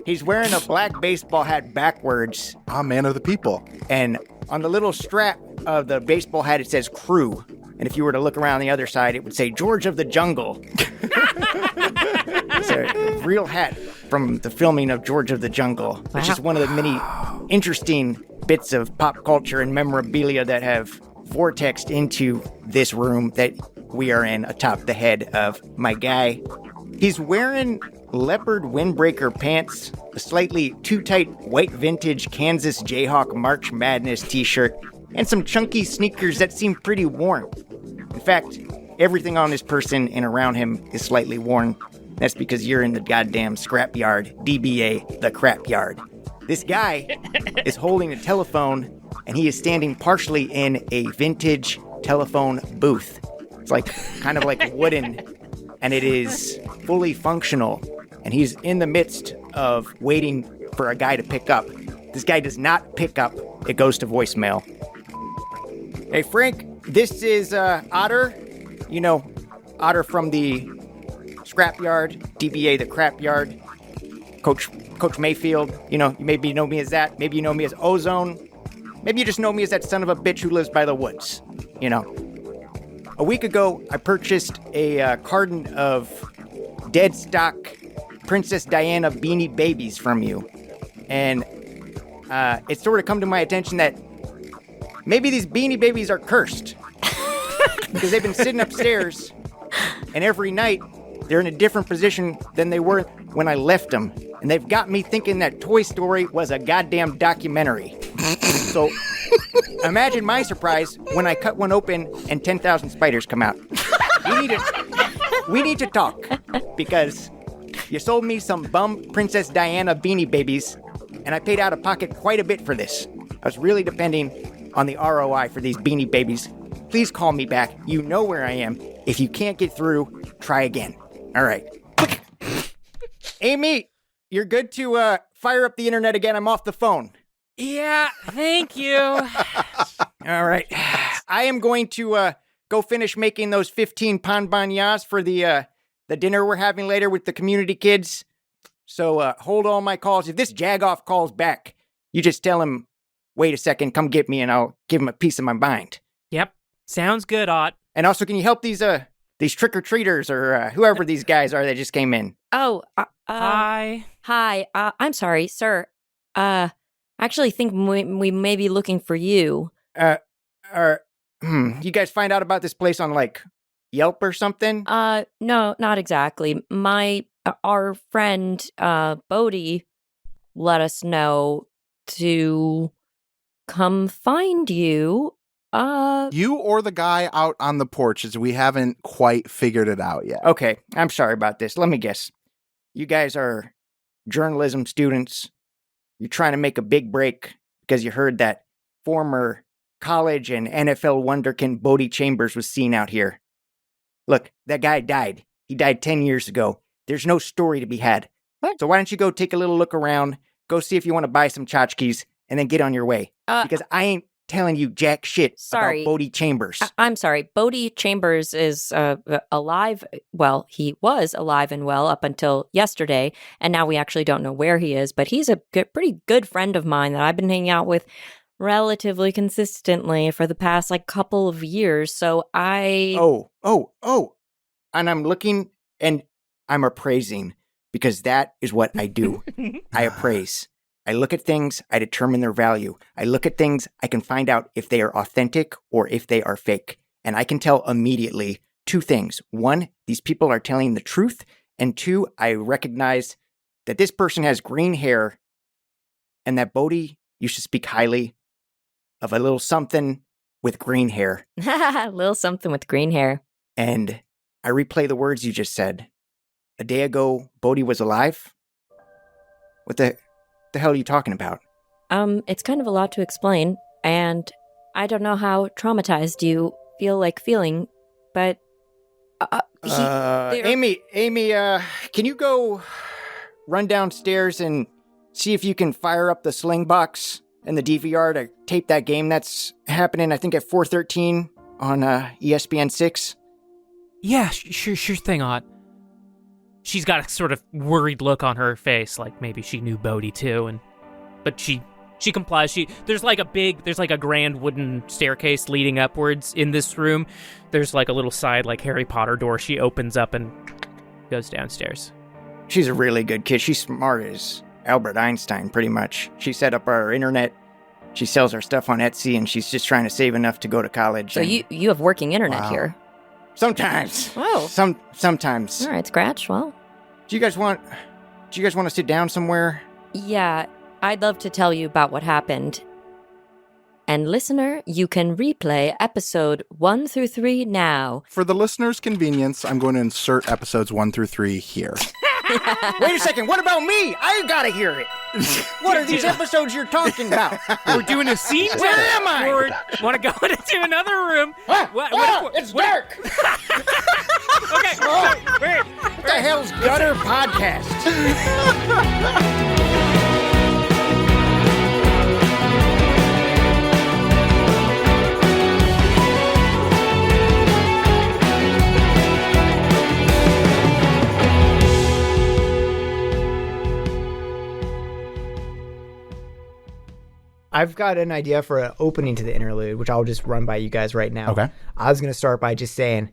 He's wearing a black baseball hat backwards.
Man of the people.
And on the little strap of the baseball hat, it says crew. And if you were to look around the other side, it would say George of the Jungle. It's a real hat from the filming of George of the Jungle, which is one of the many interesting bits of pop culture and memorabilia that have vortexed into this room that we are in atop the head of my guy. He's wearing leopard windbreaker pants, a slightly too tight white vintage Kansas Jayhawk March Madness t-shirt, and some chunky sneakers that seem pretty worn. In fact, everything on this person and around him is slightly worn. That's because you're in the goddamn scrapyard, DBA, the crapyard. This guy is holding a telephone, and he is standing partially in a vintage telephone booth. It's like kind of like wooden, and it is fully functional. And he's in the midst of waiting for a guy to pick up. This guy does not pick up. It goes to voicemail. Hey, Frank, this is Otter. You know, Otter from the scrapyard, DBA the crapyard. Coach Mayfield. You know, you maybe know me as that. Maybe you know me as Ozone. Maybe you just know me as that son of a bitch who lives by the woods. You know. A week ago, I purchased a carton of dead stock Princess Diana Beanie Babies from you. And it sort of come to my attention that maybe these Beanie Babies are cursed. Because they've been sitting upstairs, and every night they're in a different position than they were when I left them. And they've got me thinking that Toy Story was a goddamn documentary. So imagine my surprise when I cut one open and 10,000 spiders come out. We need to talk, because you sold me some bum Princess Diana Beanie Babies, and I paid out of pocket quite a bit for this. I was really depending on the ROI for these Beanie Babies. Please call me back. You know where I am. If you can't get through, try again. All right. Amy, you're good to fire up the internet again. I'm off the phone.
Yeah, thank you.
All right. I am going to go finish making those 15 pan banyas for the dinner we're having later with the community kids. So hold all my calls. If this jagoff calls back, you just tell him, wait a second, come get me, and I'll give him a piece of my mind.
Yep, sounds good, Ott.
And also, can you help these trick-or-treaters or whoever these guys are that just came in?
Oh,
Hi.
Hi. I'm sorry, sir. I actually think we may be looking for you.
You guys find out about this place on, like, Yelp or something?
No, not exactly. Our friend, Bodhi, let us know to come find you.
You or the guy out on the porch, as we haven't quite figured it out yet.
Okay, I'm sorry about this. Let me guess. You guys are journalism students. You're trying to make a big break because you heard that former college and NFL wonderkind Bodhi Chambers was seen out here. Look, that guy died. He died 10 years ago. There's no story to be had.
What?
So why don't you go take a little look around, go see if you want to buy some tchotchkes, and then get on your way. Because I ain't telling you jack shit
Sorry.
about Bodhi Chambers.
I'm sorry. Bodhi Chambers is alive. Well, he was alive and well up until yesterday, and now we actually don't know where he is, but he's a pretty good friend of mine that I've been hanging out with relatively consistently for the past, couple of years, so I...
Oh. And I'm looking, and I'm appraising, because that is what I do. I appraise. I look at things, I determine their value. I look at things, I can find out if they are authentic or if they are fake. And I can tell immediately two things. One, these people are telling the truth. And two, I recognize that this person has green hair and that Bodhi used to speak highly of a little something with green hair.
A little something with green hair.
And I replay the words you just said. A day ago, Bodhi was alive? What the hell are you talking about?
It's kind of a lot to explain, and I don't know how traumatized you feel like feeling, but...
Amy, can you go run downstairs and see if you can fire up the sling box and the DVR to tape that game that's happening, I think, at 4:13 on ESPN 6?
Yeah, sure thing, Ott. She's got a sort of worried look on her face, like maybe she knew Bodhi too, but she complies. There's like a grand wooden staircase leading upwards in this room. There's like a little side, like Harry Potter door she opens up and goes downstairs.
She's a really good kid. She's smart as Albert Einstein, pretty much. She set up our internet. She sells her stuff on Etsy, and she's just trying to save enough to go to college.
So you have working internet here.
Sometimes.
Oh.
Sometimes.
All right, Scratch. Well.
Do you guys want to sit down somewhere?
Yeah, I'd love to tell you about what happened. And listener, you can replay episode 1 through 3 now.
For the listener's convenience, I'm going to insert episodes 1 through 3 here.
Wait a second, what about me? I gotta hear it. What are these episodes you're talking about?
We're doing a scene check.
Where am I?
Want to go into another room?
It's dark.
Okay, wait.
What the hell's Gutter Podcast?
I've got an idea for an opening to the interlude, which I'll just run by you guys right now.
Okay.
I was going to start by just saying,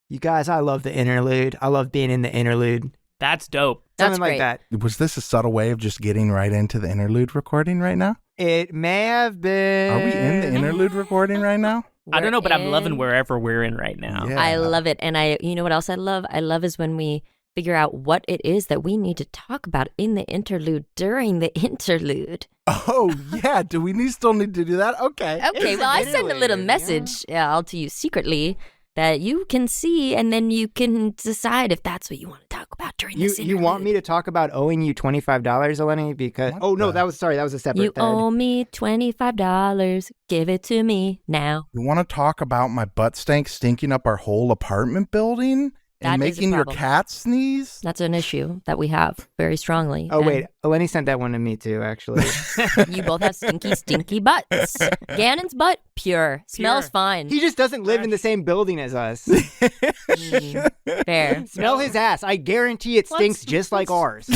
you guys, I love the interlude. I love being in the interlude.
That's dope.
That's
Something like
great.
that.
Was this a subtle way of just getting right into the interlude recording right now?
It may have been.
Are we in the interlude recording right now?
I don't know, but I'm
We're
loving
in.
wherever we're in right now.
Yeah.
I love it. And you know what else I love? I love is when we figure out what it is that we need to talk about in the interlude during the interlude.
Oh, yeah. Do we still need to do that? Okay.
Okay,
It's
well,
an
I send a little
interlude,
message out to you secretly that you can see, and then you can decide if that's what you want to talk about during this interlude.
You want me to talk about owing you $25, Eleni? Because
What
that was a separate
You
thread.
owe me $25. Give it to me now.
You want to talk about my butt stank stinking up our whole apartment building? And
That is a
making your
problem.
cat sneeze?
That's an issue that we have very strongly.
Oh,
and
wait. Eleni sent that one to me, too, actually.
You both have stinky butts. Gannon's butt, pure. Smells fine.
He just doesn't live in the same building as us.
Fair.
Smell his ass. I guarantee it stinks just like ours.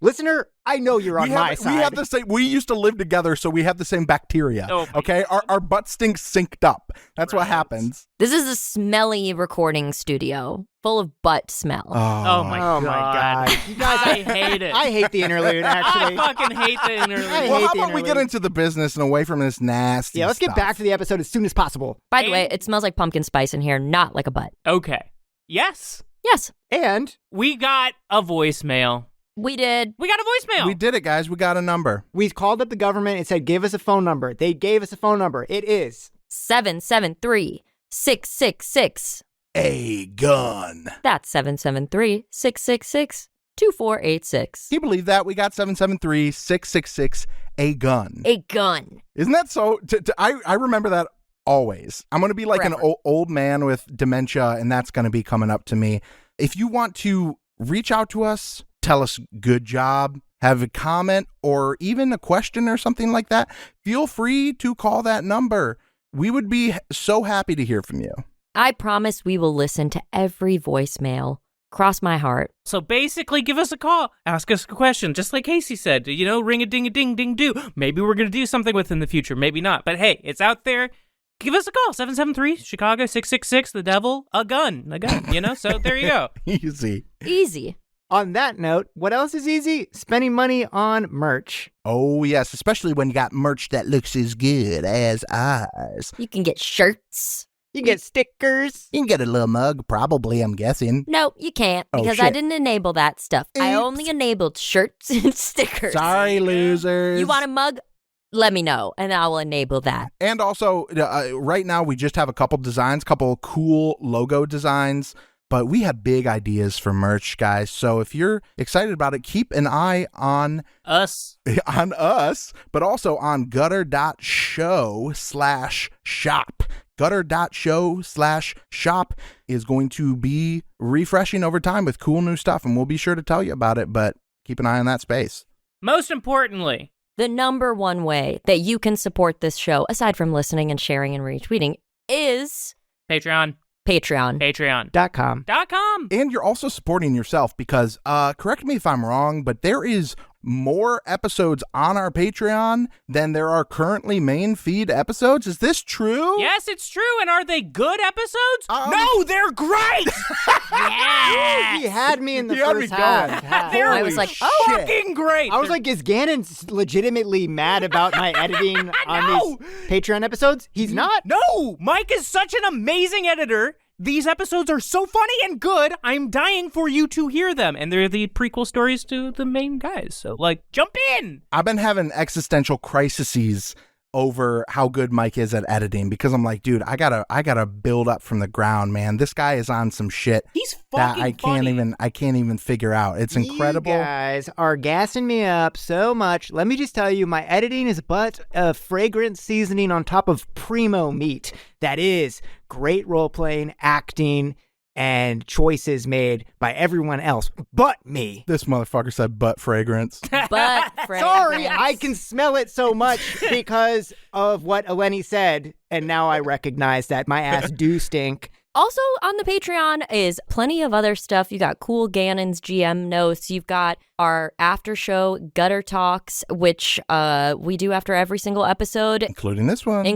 Listener, I know you're on my side.
We have the same. We used to live together, so we have the same bacteria.
Oh,
okay, our butt stinks synced up. That's what happens.
This is a smelly recording studio full of butt smell.
Oh my
Oh my God. You guys,
I hate it.
I hate the interlude, actually.
I fucking hate the interlude.
I
Well,
hate
how
the
about we get
interlude.
into the business and away from this nasty
Yeah, let's get
stuff?
back to the episode as soon as possible.
By the way, it smells like pumpkin spice in here, not like a butt.
Okay. Yes.
Yes,
And
We got a voicemail.
we did.
We got a voicemail.
We did it, guys. We got a number.
we called up the government and said, give us a phone number. They gave us a phone number. It is
773-666.
A gun.
That's 773-666-2486.
Can you believe that? We got 773-666 a gun.
A gun.
Isn't that so? I remember that always. I'm going to be like
Forever.
an old man with dementia, and that's going to be coming up to me. If you want to reach out to us, tell us good job, have a comment, or even a question or something like that, feel free to call that number. We would be so happy to hear from you.
I promise we will listen to every voicemail. Cross my heart.
So basically, give us a call. Ask us a question, just like Casey said. You know, ring a ding a ding ding do. Maybe we're going to do something with it in the future. Maybe not. But hey, it's out there. Give us a call. 773-Chicago-666, the devil, a gun, you know? So there you go.
Easy.
Easy.
on that note, what else is easy? Spending money on merch.
Oh, yes, especially when you got merch that looks as good as ours.
You can get shirts.
You get stickers.
You can get a little mug, probably, I'm guessing.
No, you can't,
Oh,
because I
shit.
didn't enable that stuff. I
Oops.
only enabled shirts and stickers.
Sorry, losers.
You want a mug? Let me know, and I will enable that.
And also, right now, we just have a couple designs, couple cool logo designs, but we have big ideas for merch, guys. So if you're excited about it, keep an eye on
Us.
us, but also on gutter.show/shop. Gutter.show/shop is going to be refreshing over time with cool new stuff, and we'll be sure to tell you about it, but keep an eye on that space.
Most importantly,
The number one way that you can support this show, aside from listening and sharing and retweeting, is
Patreon.
Patreon.
.com.
Patreon.com.
And you're also supporting yourself because, correct me if I'm wrong, but there is more episodes on our Patreon than there are currently main feed episodes. Is this true?
Yes, it's true. And are they good episodes? No, they're great.
He had me in the first half.
They're
I was like,
fucking great.
I was like, is Gannon legitimately mad about my editing on these Patreon episodes? He's not.
No, Mike is such an amazing editor. These episodes are so funny and good. I'm dying for you to hear them. And they're the prequel stories to the main guys. So, like, jump in.
I've been having existential crises over how good Mike is at editing because I'm like, dude, I gotta build up from the ground, man. This guy is on some shit
He's
that
fucking
I can't even figure out. It's incredible.
You guys are gassing me up so much. Let me just tell you, my editing is but a fragrant seasoning on top of primo meat. That is great role-playing, acting, and choices made by everyone else but me.
This motherfucker said butt fragrance.
But
Sorry, I can smell it so much because of what Eleni said, and now I recognize that my ass do stink.
Also on the Patreon is plenty of other stuff. You got cool Gannon's GM notes. You've got our after show Gutter Talks, which we do after every single episode.
Including this one.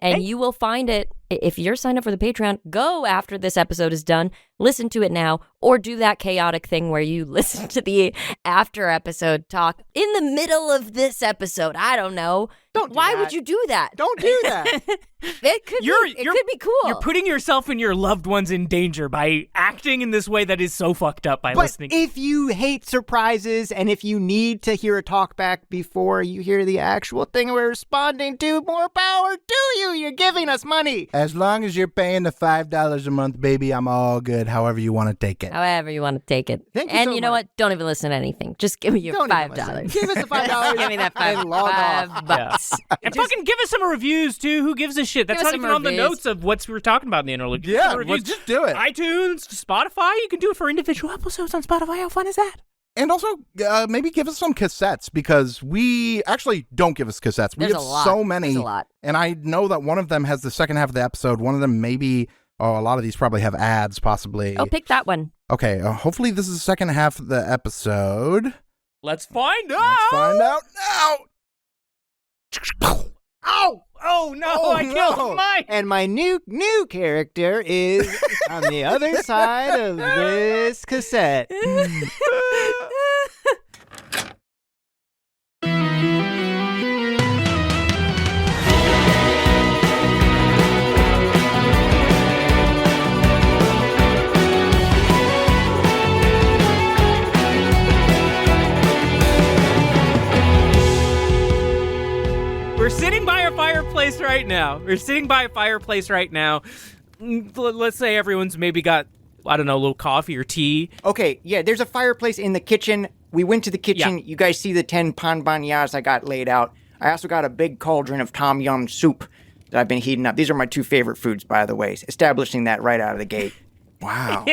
And you will find it. If you're signed up for the Patreon, go after this episode is done, listen to it now, or do that chaotic thing where you listen to the after episode talk in the middle of this episode. I don't know. Why would you do that?
Don't do that.
It could be cool.
You're putting yourself and your loved ones in danger by acting in this way that is so fucked up by
But
listening.
if you hate surprises and if you need to hear a talk back before you hear the actual thing we're responding to, more power to you. You're giving us money.
As long as you're paying the $5 a month, baby, I'm all good. However you want to take it.
However you want to take it.
Thank you
and
so
you know
much.
what? Don't even listen to anything. Just give me your
Don't even
$5.
listen. Give us the $5.
Give me that
and log off.
$5.
And fucking give us some reviews, too. Who gives a shit? That's
Give us
not
some
even on the
reviews.
notes of what we were talking about in the interlude. Give us
Yeah,
some reviews.
just do it.
iTunes, Spotify. You can do it for individual episodes on Spotify. How fun is that?
And also, maybe give us some cassettes because we actually don't give us cassettes. We
There's
have
a lot.
so many.
There's a lot.
And I know that one of them has the second half of the episode. One of them maybe, a lot of these probably have ads, possibly.
Oh, pick that one.
Okay, hopefully this is the second half of the episode.
Let's find out.
Let's find out now.
Ow! Oh, no,
Oh,
I
no.
killed Mike.
And my new character is on the other side of this cassette.
We're sitting by a fireplace right now. Let's say everyone's maybe got, I don't know, a little coffee or tea.
Okay, yeah, there's a fireplace in the kitchen. We went to the kitchen.
Yeah.
You guys see the 10 pan banyas I got laid out. I also got a big cauldron of tom yum soup that I've been heating up. These are my two favorite foods, by the way. Establishing that right out of the gate.
Wow.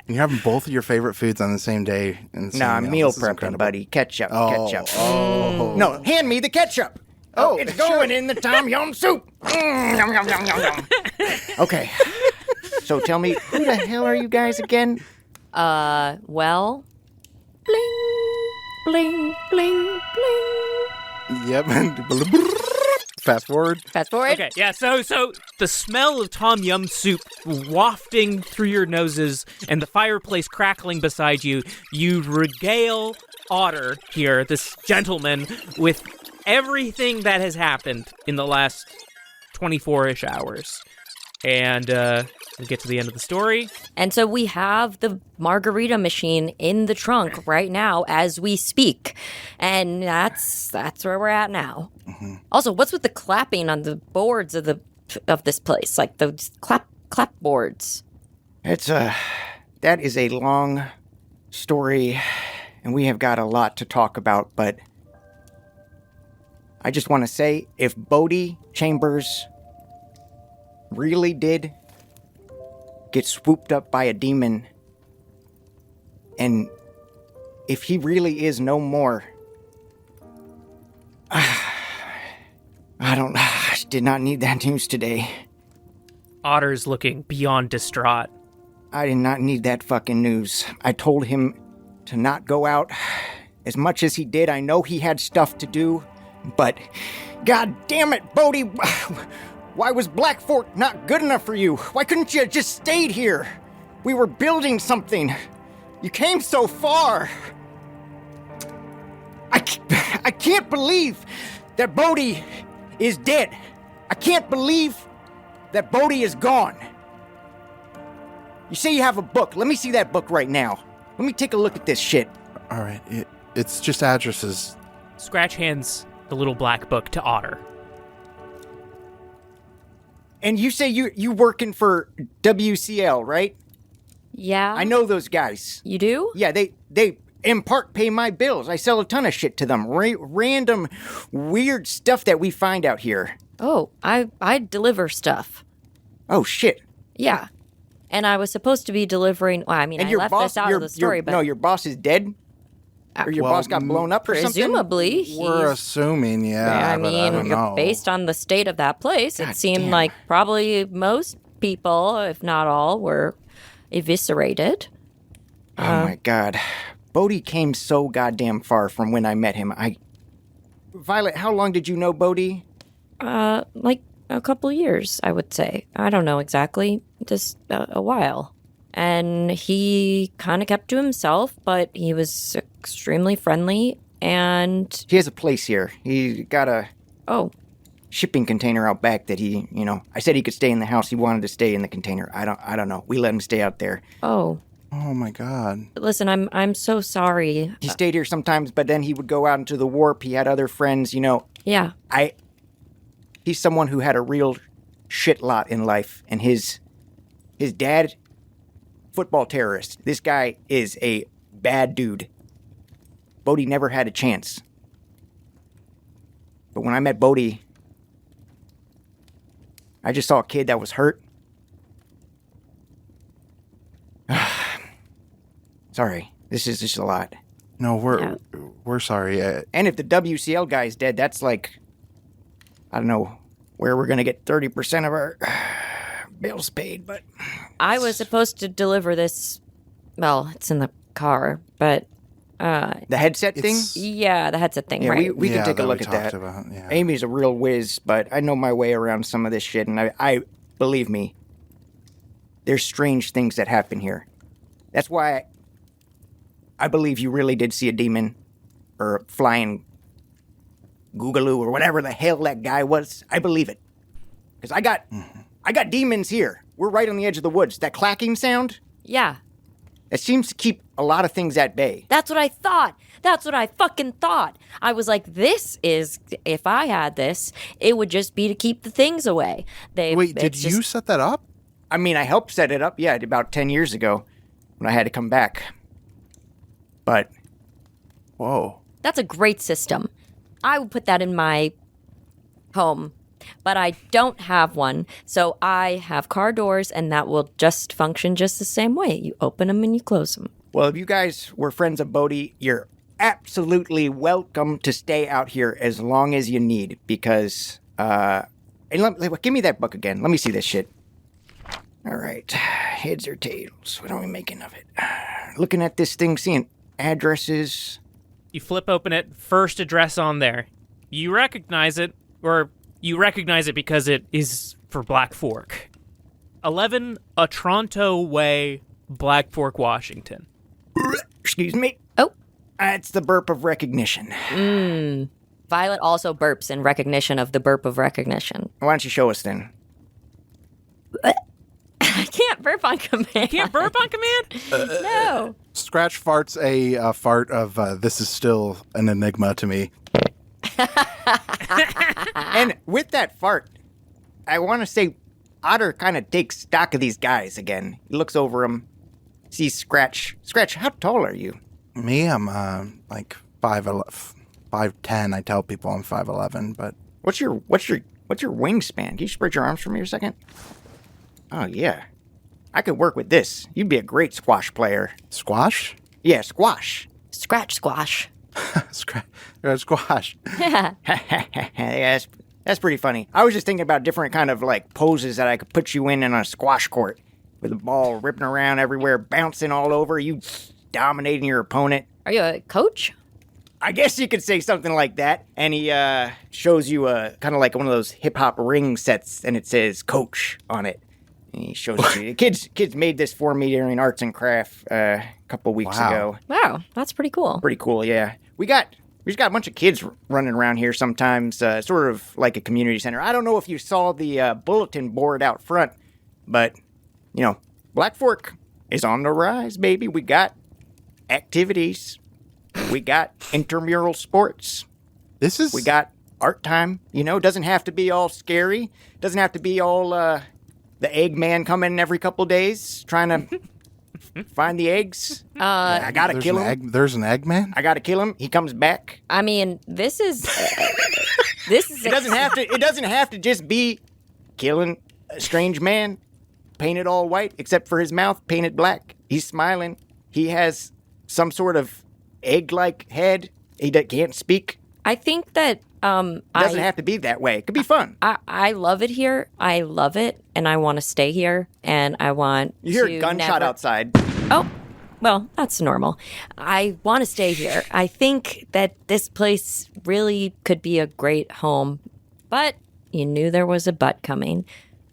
You're having both of your favorite foods on the same day. In the same
Nah,
meal.
meal
This is
prepping,
incredible.
buddy. Ketchup, ketchup.
Oh.
No, hand me the ketchup. Oh, it's going in the tom yum soup. Yum, yum, yum, yum, yum. Okay. So tell me, who the hell are you guys again?
Well, bling, bling, bling, bling.
Yep. Fast forward.
Fast forward.
Okay, yeah, so the smell of tom yum soup wafting through your noses and the fireplace crackling beside you, you regale Otter here, this gentleman, with everything that has happened in the last 24-ish hours. And we get to the end of the story.
And so we have the margarita machine in the trunk right now as we speak. And that's where we're at now.
Mm-hmm.
Also, what's with the clapping on the boards of this place? Like those clap boards.
That is a long story, and we have got a lot to talk about, but I just want to say, if Bodhi Chambers really did get swooped up by a demon, and if he really is no more, I did not need that news today.
Otter's looking beyond distraught.
I did not need that fucking news. I told him to not go out as much as he did. I know he had stuff to do, but god damn it, Bodhi, why was Black Fork not good enough for you? Why couldn't you have just stayed here? We were building something. You came so far. I can't believe that Bodhi is dead. I can't believe that Bodhi is gone. You say you have a book. Let me see that book right now. Let me take a look at this shit.
All right, it's just addresses.
Scratch hands the little black book to Otter.
And you say you working for WCL, right?
Yeah.
I know those guys.
You do?
Yeah, they in part pay my bills. I sell a ton of shit to them. Random weird stuff that we find out here.
Oh, I deliver stuff.
Oh, shit.
Yeah. And I was supposed to be delivering... Well, I mean,
And
I
your
left
boss,
this out of the story, but...
No, your boss is dead? Or your boss got blown up or something?
Presumably,
We're assuming,
I
but I don't know.
based on the state of that place,
God
it seemed
damn.
like probably most people, if not all, were eviscerated.
Oh my god. Bodhi came so goddamn far from when I met him. Violet, how long did you know Bodhi?
Like a couple years, I would say. I don't know exactly, just a while. And he kind of kept to himself, but he was extremely friendly, and...
He has a place here. He got a shipping container out back that he, I said he could stay in the house. He wanted to stay in the container. I don't know. We let him stay out there.
Oh.
Oh my god.
Listen, I'm so sorry.
He stayed here sometimes, but then he would go out into the warp. He had other friends,
Yeah.
He's someone who had a real shit lot in life, and his dad, football terrorist. This guy is a bad dude. Bodhi never had a chance. But when I met Bodhi, I just saw a kid that was hurt. Sorry, this is just a lot.
No, we're sorry.
And if the WCL guy is dead, that's like, I don't know where we're going to get 30% of our bills paid, but...
I was supposed to deliver this... Well, it's in the car, but...
the headset thing?
Yeah, the headset thing,
Yeah,
right?
we can take a look at that. Amy's a real whiz, but I know my way around some of this shit, and I believe me, there's strange things that happen here. That's why I believe you really did see a demon, or a flying googaloo, or whatever the hell that guy was. I believe it. Because I got demons here. We're right on the edge of the woods. That clacking sound?
Yeah.
It seems to keep a lot of things at bay.
That's what I thought. That's what I fucking thought. I was like, if I had this, it would just be to keep the things away.
Wait, did you set that up?
I mean, I helped set it up, yeah, about 10 years ago when I had to come back. But...
Whoa.
That's a great system. I would put that in my home. But I don't have one, so I have car doors, and that will just function just the same way. You open them and you close them.
Well, if you guys were friends of Bodhi, you're absolutely welcome to stay out here as long as you need, because, give me that book again. Let me see this shit. All right, heads or tails? What are we making of it? Looking at this thing, seeing addresses.
You flip open it, first address on there. You recognize it, or... You recognize it because it is for Black Fork. 11 Otranto Way, Black Fork, Washington.
Excuse me.
Oh.
That's the burp of recognition.
Violet also burps in recognition of the burp of recognition.
Why don't you show us then?
I can't burp on command.
You can't burp on command?
No.
Scratch farts a fart of, this is still an enigma to me.
And with that fart, I want to say Otter kind of takes stock of these guys again. He looks over them, sees Scratch. Scratch, how tall are you?
Me, I'm like 5'10". I tell people I'm 5'11", but
What's your wingspan? Can you spread your arms for me a second? Oh yeah, I could work with this. You'd be a great squash player.
squash.
Yeah, squash.
Scratch squash.
Squash.
Yeah.
Yeah, that's pretty funny. I was just thinking about different kind of like poses that I could put you in a squash court with the ball ripping around everywhere, bouncing all over, you dominating your opponent.
Are you a coach?
I guess you could say something like that. And he shows you kind of like one of those hip-hop ring sets, and it says Coach on it. And he shows it to you. Kids made this for me during arts and craft a couple weeks ago.
Wow, that's pretty cool.
Pretty cool, yeah. We just got a bunch of kids running around here sometimes, sort of like a community center. I don't know if you saw the bulletin board out front, but, Black Fork is on the rise, baby. We got activities. We got intramural sports. We got art time. It doesn't have to be all scary. Doesn't have to be all the Eggman coming every couple days trying to find the eggs. I gotta kill him.
There's an Eggman?
I gotta kill him. He comes back.
I mean, this is
It doesn't have to just be killing a strange man painted all white, except for his mouth painted black. He's smiling. He has some sort of egg-like head. He can't speak.
I think that
It doesn't have to be that way. It could be fun.
I love it here. I love it, and I want to stay here, and I want
You hear
to
a gunshot outside.
Oh, well, that's normal. I want to stay here. I think that this place really could be a great home, but you knew there was a but coming.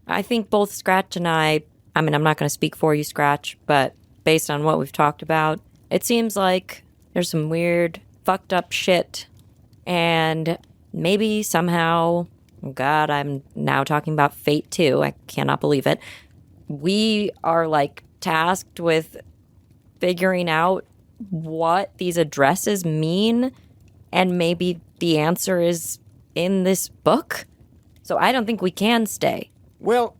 I think both Scratch and I mean, I'm not going to speak for you, Scratch, but based on what we've talked about, it seems like there's some weird, fucked up shit, and maybe somehow, oh God, I'm now talking about fate too. I cannot believe it. We are tasked with figuring out what these addresses mean, and maybe the answer is in this book. So I don't think we can stay.
Well,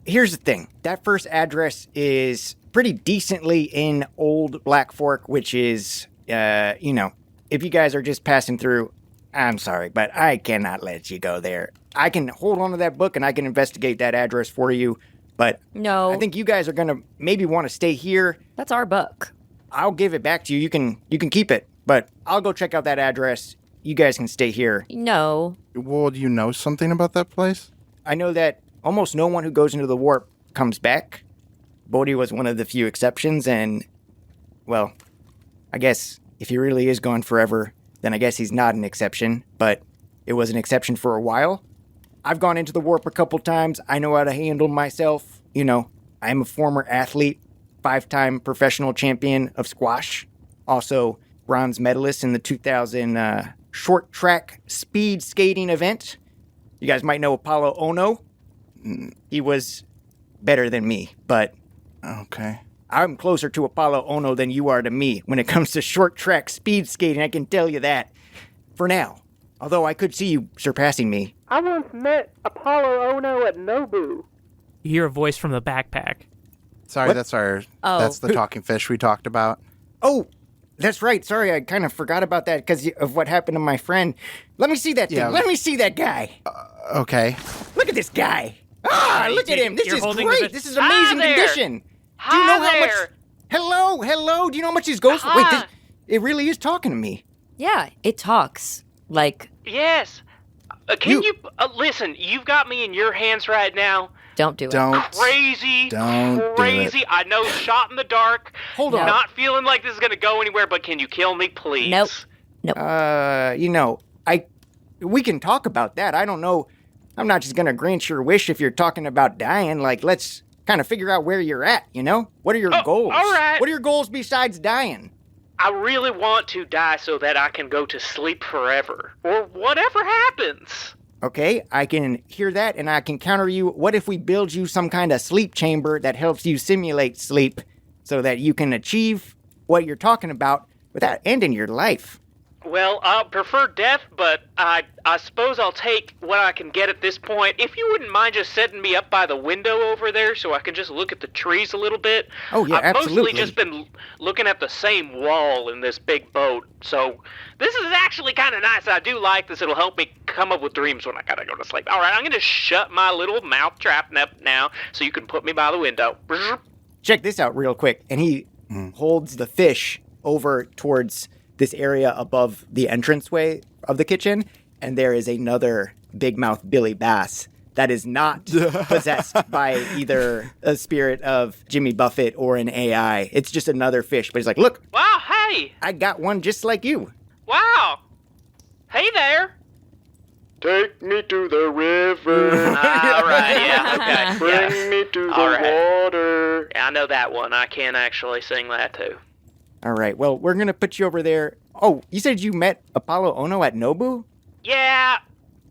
here's the thing. That first address is pretty decently in Old Black Fork, which is, if you guys are just passing through, I'm sorry, but I cannot let you go there. I can hold on to that book and I can investigate that address for you, but
no,
I think you guys are going to maybe want to stay here.
That's our book.
I'll give it back to you. You can keep it, but I'll go check out that address. You guys can stay here.
No.
Well, do you know something about that place?
I know that almost no one who goes into the warp comes back. Bodhi was one of the few exceptions, and, well, I guess if he really is gone forever, then I guess he's not an exception, but it was an exception for a while. I've gone into the warp a couple times. I know how to handle myself. I'm a former athlete, 5-time professional champion of squash, also bronze medalist in the 2000 short track speed skating event. You guys might know Apollo Ono. He was better than me, but
okay.
I'm closer to Apollo Ono than you are to me when it comes to short track speed skating, I can tell you that. For now. Although I could see you surpassing me.
I once met Apollo Ono at Nobu.
You hear a voice from the backpack.
Sorry,
What?
that's the talking fish we talked about.
Oh, that's right. Sorry, I kind of forgot about that because of what happened to my friend. Let me see that thing.
Yeah.
Let me see that guy.
Okay.
Look at this guy. Look at him. This
You're
is
holding the
great.
fish.
This is
Hi
amazing
there.
condition.
Hi
Do you know how
there.
much... Hello. Do you know how much these goes for? Wait,
Hi.
it really is talking to me.
Yeah, it talks.
Yes. Can you listen? You've got me in your hands right now.
Don't do it.
Don't.
Crazy.
Don't do
crazy. I know, shot in the dark.
Hold on.
Not feeling like this is gonna go anywhere, but can you kill me, please?
Nope.
We can talk about that. I don't know. I'm not just gonna grant your wish if you're talking about dying. Let's kind of figure out where you're at, What are your goals?
all right.
What are your goals besides dying?
I really want to die so that I can go to sleep forever. Or whatever happens.
Okay, I can hear that, and I can counter you. What if we build you some kind of sleep chamber that helps you simulate sleep so that you can achieve what you're talking about without ending your life?
Well, I prefer death, but I suppose I'll take what I can get at this point. If you wouldn't mind just setting me up by the window over there so I can just look at the trees a little bit.
Oh, yeah,
I've
absolutely.
mostly just been looking at the same wall in this big boat, so this is actually kind of nice. I do like this. It'll help me come up with dreams when I gotta go to sleep. All right, I'm gonna shut my little mouth trap now so you can put me by the window.
Check this out real quick. And he holds the fish over towards this area above the entranceway of the kitchen, and there is another big mouth Billy Bass that is not possessed by either a spirit of Jimmy Buffett or an AI. It's just another fish. But he's like, look,
Wow, hey!
I got one just like you.
Wow. Hey there.
Take me to the river.
All right, yeah, okay.
Bring me to the water.
Yeah, I know that one. I can actually sing that too.
All right, well, we're going to put you over there. Oh, you said you met Apollo Ono at Nobu?
Yeah,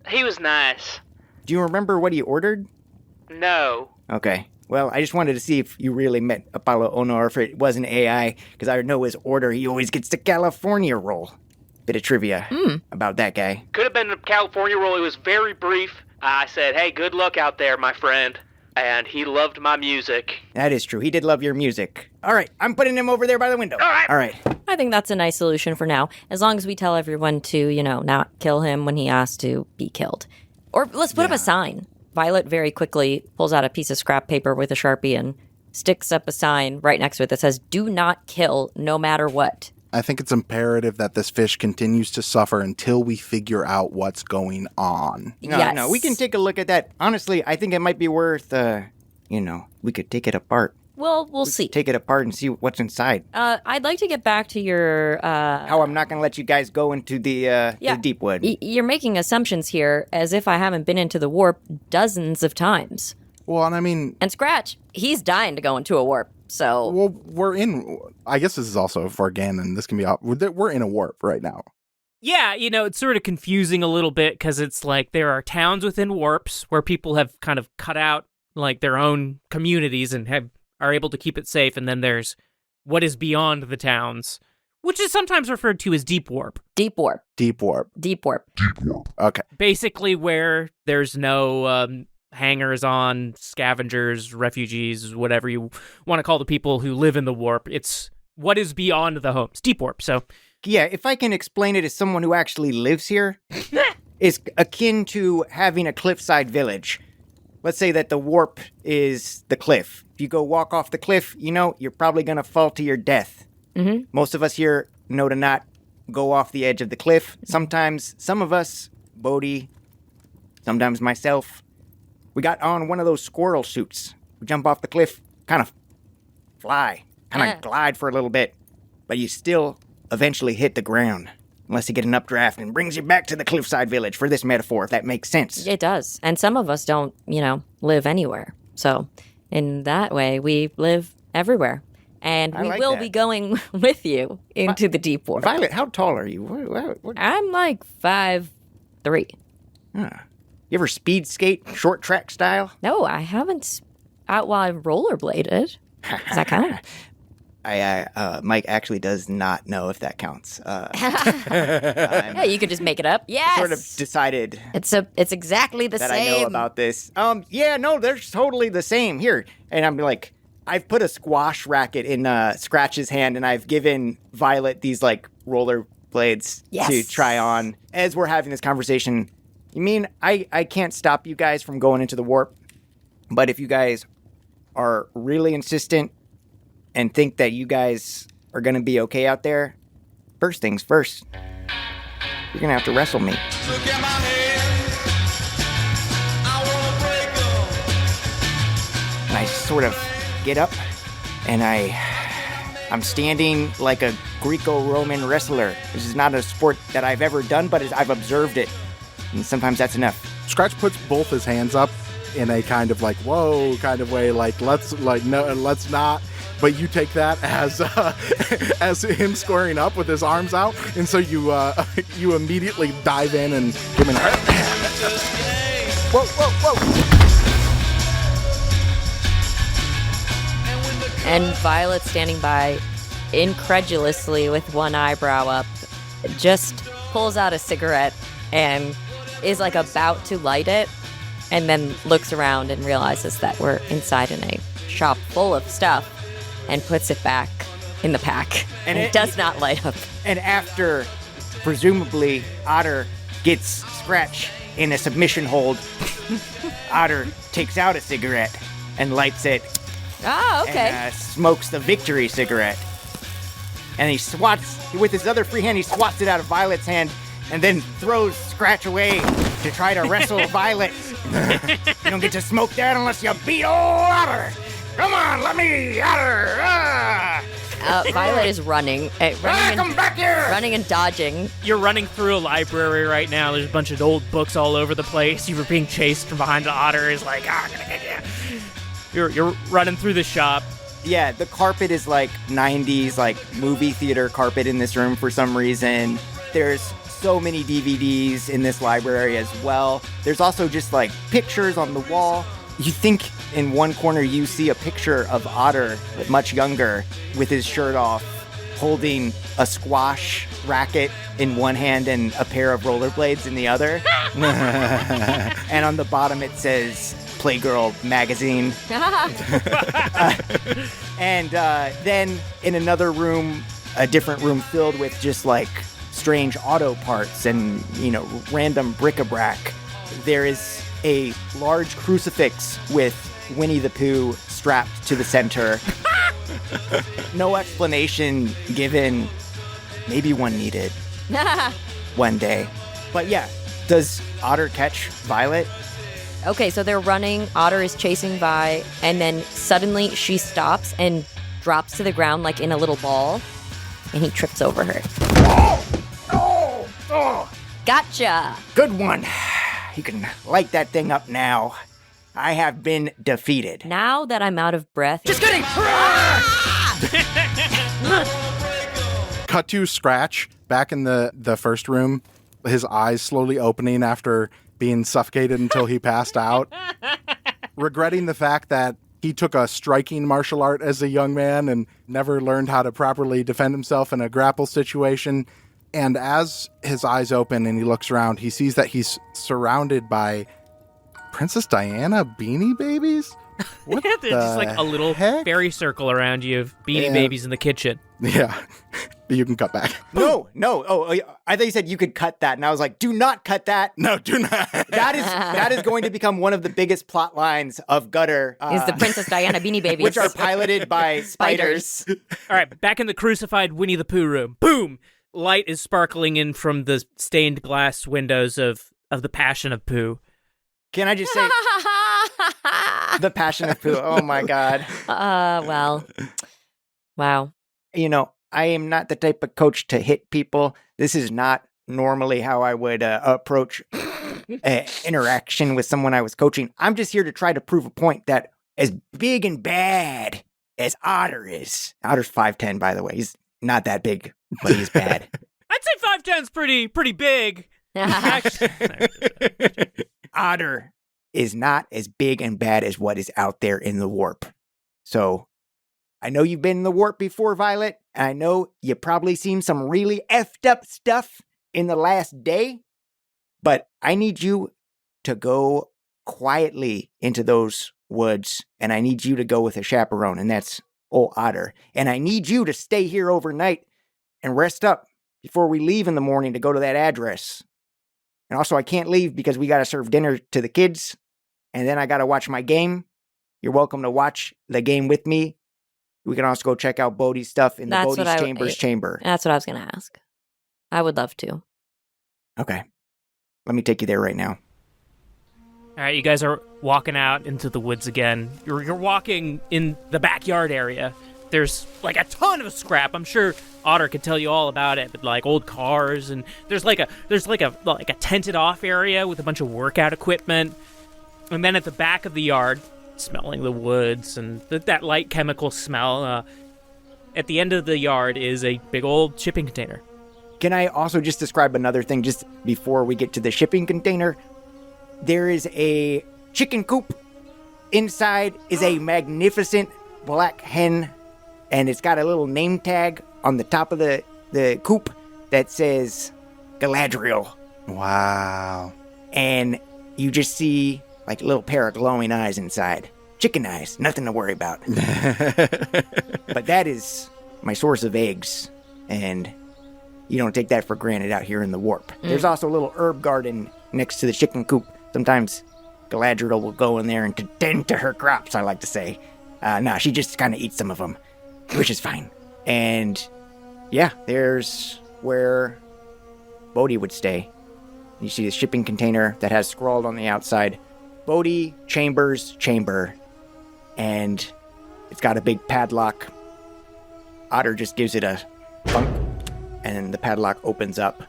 he was nice.
Do you remember what he ordered?
No.
Okay. Well, I just wanted to see if you really met Apollo Ono or if it was an AI, because I know his order. He always gets the California roll. Bit of trivia about that guy.
Could have been a California roll. It was very brief. I said, hey, good luck out there, my friend. And he loved my music.
That is true. He did love your music. All right, I'm putting him over there by the window. All right.
I think that's a nice solution for now, as long as we tell everyone to, not kill him when he asks to be killed. Or let's put up a sign. Violet very quickly pulls out a piece of scrap paper with a Sharpie and sticks up a sign right next to it that says, do not kill no matter what.
I think it's imperative that this fish continues to suffer until we figure out what's going on.
No, we can take a look at that. Honestly, I think it might be worth, we could take it apart.
Well, we'll see.
Take it apart and see what's inside.
I'd like to get back to your...
How I'm not going to let you guys go into the deep wood.
You're making assumptions here as if I haven't been into the warp dozens of times.
Well, and I mean...
And Scratch, he's dying to go into a warp, so...
Well, we're in... I guess this is also for Gannon. This can be... We're in a warp right now.
Yeah, it's sort of confusing a little bit because it's like there are towns within warps where people have kind of cut out like their own communities and are able to keep it safe, and then there's what is beyond the towns, which is sometimes referred to as deep warp.
Deep warp.
Deep warp.
Deep warp.
Deep warp.
Okay.
Basically where there's no hangers on, scavengers, refugees, whatever you want to call the people who live in the warp. It's what is beyond the homes. Deep warp, so...
Yeah, if I can explain it as someone who actually lives here, it's akin to having a cliffside village. Let's say that the warp is the cliff. If you go walk off the cliff, you're probably going to fall to your death.
Mm-hmm.
Most of us here know to not go off the edge of the cliff. Sometimes, some of us, Bodhi, sometimes myself, we got on one of those squirrel suits. We jump off the cliff, kind of fly, kind of glide for a little bit, but you still eventually hit the ground. Unless you get an updraft and brings you back to the cliffside village, for this metaphor, if that makes sense.
It does. And some of us don't, live anywhere. So in that way, we live everywhere. And we will be going with you into the deep warp.
Violet, how tall are you? What?
I'm like 5'3".
You ever speed skate, short track style?
No, I haven't out while I rollerbladed. Does that count?
Mike actually does not know if that counts.
Yeah, you could just make it up. Yes.
Sort of decided.
It's exactly the
that
same.
I know about this. Yeah, no, they're totally the same. Here, and I'm like, I've put a squash racket in Scratch's hand, and I've given Violet these like roller blades to try on as we're having this conversation. You mean I can't stop you guys from going into the warp, but if you guys are really insistent and think that you guys are going to be okay out there, first things first, you're going to have to wrestle me.
Look at my hands, I wanna break 'em.
And I sort of get up, and I'm standing like a Greco-Roman wrestler. This is not a sport that I've ever done, but I've observed it, and sometimes that's enough.
Scratch puts both his hands up in a kind of like, whoa, kind of way, like, let's not. But you take that as him squaring up with his arms out, and so you immediately dive in and give him a whoa.
And Violet, standing by incredulously with one eyebrow up, just pulls out a cigarette and is like about to light it, and then looks around and realizes that we're inside in a shop full of stuff, and puts it back in the pack. And it does not light up.
And after, presumably, Otter gets Scratch in a submission hold, Otter takes out a cigarette and lights it.
Oh, okay.
And smokes the victory cigarette. And he swats, with his other free hand, he swats it out of Violet's hand and then throws Scratch away to try to wrestle Violet. You don't get to smoke that unless you beat old Otter. Come on, let me, Otter!
Violet is running.
Come back here!
Running and dodging.
You're running through a library right now. There's a bunch of old books all over the place. You were being chased from behind the otter. Is like, I'm gonna get you. You're running through the shop.
Yeah, the carpet is like 90s, like movie theater carpet in this room for some reason. There's so many DVDs in this library as well. There's also just like pictures on the wall. You think in one corner you see a picture of Otter, much younger, with his shirt off, holding a squash racket in one hand and a pair of rollerblades in the other. And on the bottom it says Playgirl magazine. And then in another room, a different room filled with just like strange auto parts and, random bric-a-brac, there is a large crucifix with Winnie the Pooh strapped to the center. No explanation given. Maybe one needed. One day. But yeah, does Otter catch Violet?
Okay, so they're running. Otter is chasing Vi, and then suddenly she stops and drops to the ground like in a little ball, and he trips over her.
Oh!
Gotcha!
Good one. You can light that thing up now. I have been defeated.
Now that I'm out of breath...
Just kidding!
Cut to Scratch back in the first room, his eyes slowly opening after being suffocated until he passed out, regretting the fact that he took a striking martial art as a young man and never learned how to properly defend himself in a grapple situation. And as his eyes open and he looks around, he sees that he's surrounded by Princess Diana Beanie Babies? What
There's just like a little
heck?
fairy circle around you of Beanie Babies in the kitchen.
Yeah. You can cut back.
No. Oh, I thought you said you could cut that, and I was like, do not cut that.
No, do not.
That is going to become one of the biggest plot lines of Gutter.
is the Princess Diana Beanie Babies.
Which are piloted by spiders.
All right, back in the crucified Winnie the Pooh room. Boom! Light is sparkling in from the stained glass windows of the Passion of Pooh.
Can I just say, the Passion of Pooh? Oh my God.
Well. Wow.
I am not the type of coach to hit people. This is not normally how I would approach interaction with someone I was coaching. I'm just here to try to prove a point that as big and bad as Otter is. Otter's 5'10", by the way. He's not that big, but he's bad.
I'd say 5'10's pretty big.
Otter is not as big and bad as what is out there in the warp. So I know you've been in the warp before, Violet, and I know you've probably seen some really effed up stuff in the last day, but I need you to go quietly into those woods, and I need you to go with a chaperone, and that's old Otter. And I need you to stay here overnight and rest up before we leave in the morning to go to that address. And also, I can't leave because we got to serve dinner to the kids, and then I got to watch my game. You're welcome to watch the game with me. We can also go check out Bodhi's stuff in the Bodhi's Chambers chamber.
That's what I was going to ask. I would love to.
Okay. Let me take you there right now.
All right, you guys are walking out into the woods again. You're walking in the backyard area. There's like a ton of scrap. I'm sure Otter could tell you all about it, but like old cars, and there's like a tented off area with a bunch of workout equipment. And then at the back of the yard, smelling the woods and that light chemical smell, at the end of the yard is a big old shipping container.
Can I also just describe another thing just before we get to the shipping container? There is a chicken coop. Inside is a magnificent black hen, and it's got a little name tag on the top of the coop that says Galadriel.
Wow.
And you just see like a little pair of glowing eyes inside. Chicken eyes, nothing to worry about. But that is my source of eggs, and you don't take that for granted out here in the warp. There's also a little herb garden next to the chicken coop. Sometimes Galadriel will go in there and tend to her crops, I like to say. No, she just kind of eats some of them, which is fine. And yeah, there's where Bodhi would stay. You see the shipping container that has scrawled on the outside, Bodhi Chambers Chamber. And it's got a big padlock. Otter just gives it a bump, and the padlock opens up.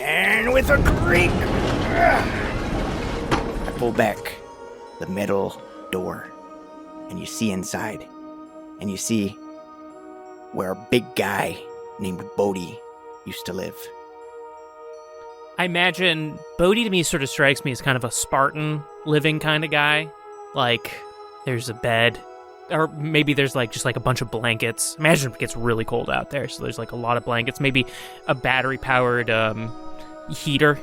And with a creak, I pull back the metal door, and you see inside, and you see where a big guy named Bodhi used to live.
I imagine Bodhi to me sort of strikes me as kind of a Spartan living kind of guy. Like, there's a bed, or maybe there's like just like a bunch of blankets. Imagine it gets really cold out there, so there's like a lot of blankets. Maybe a battery-powered heater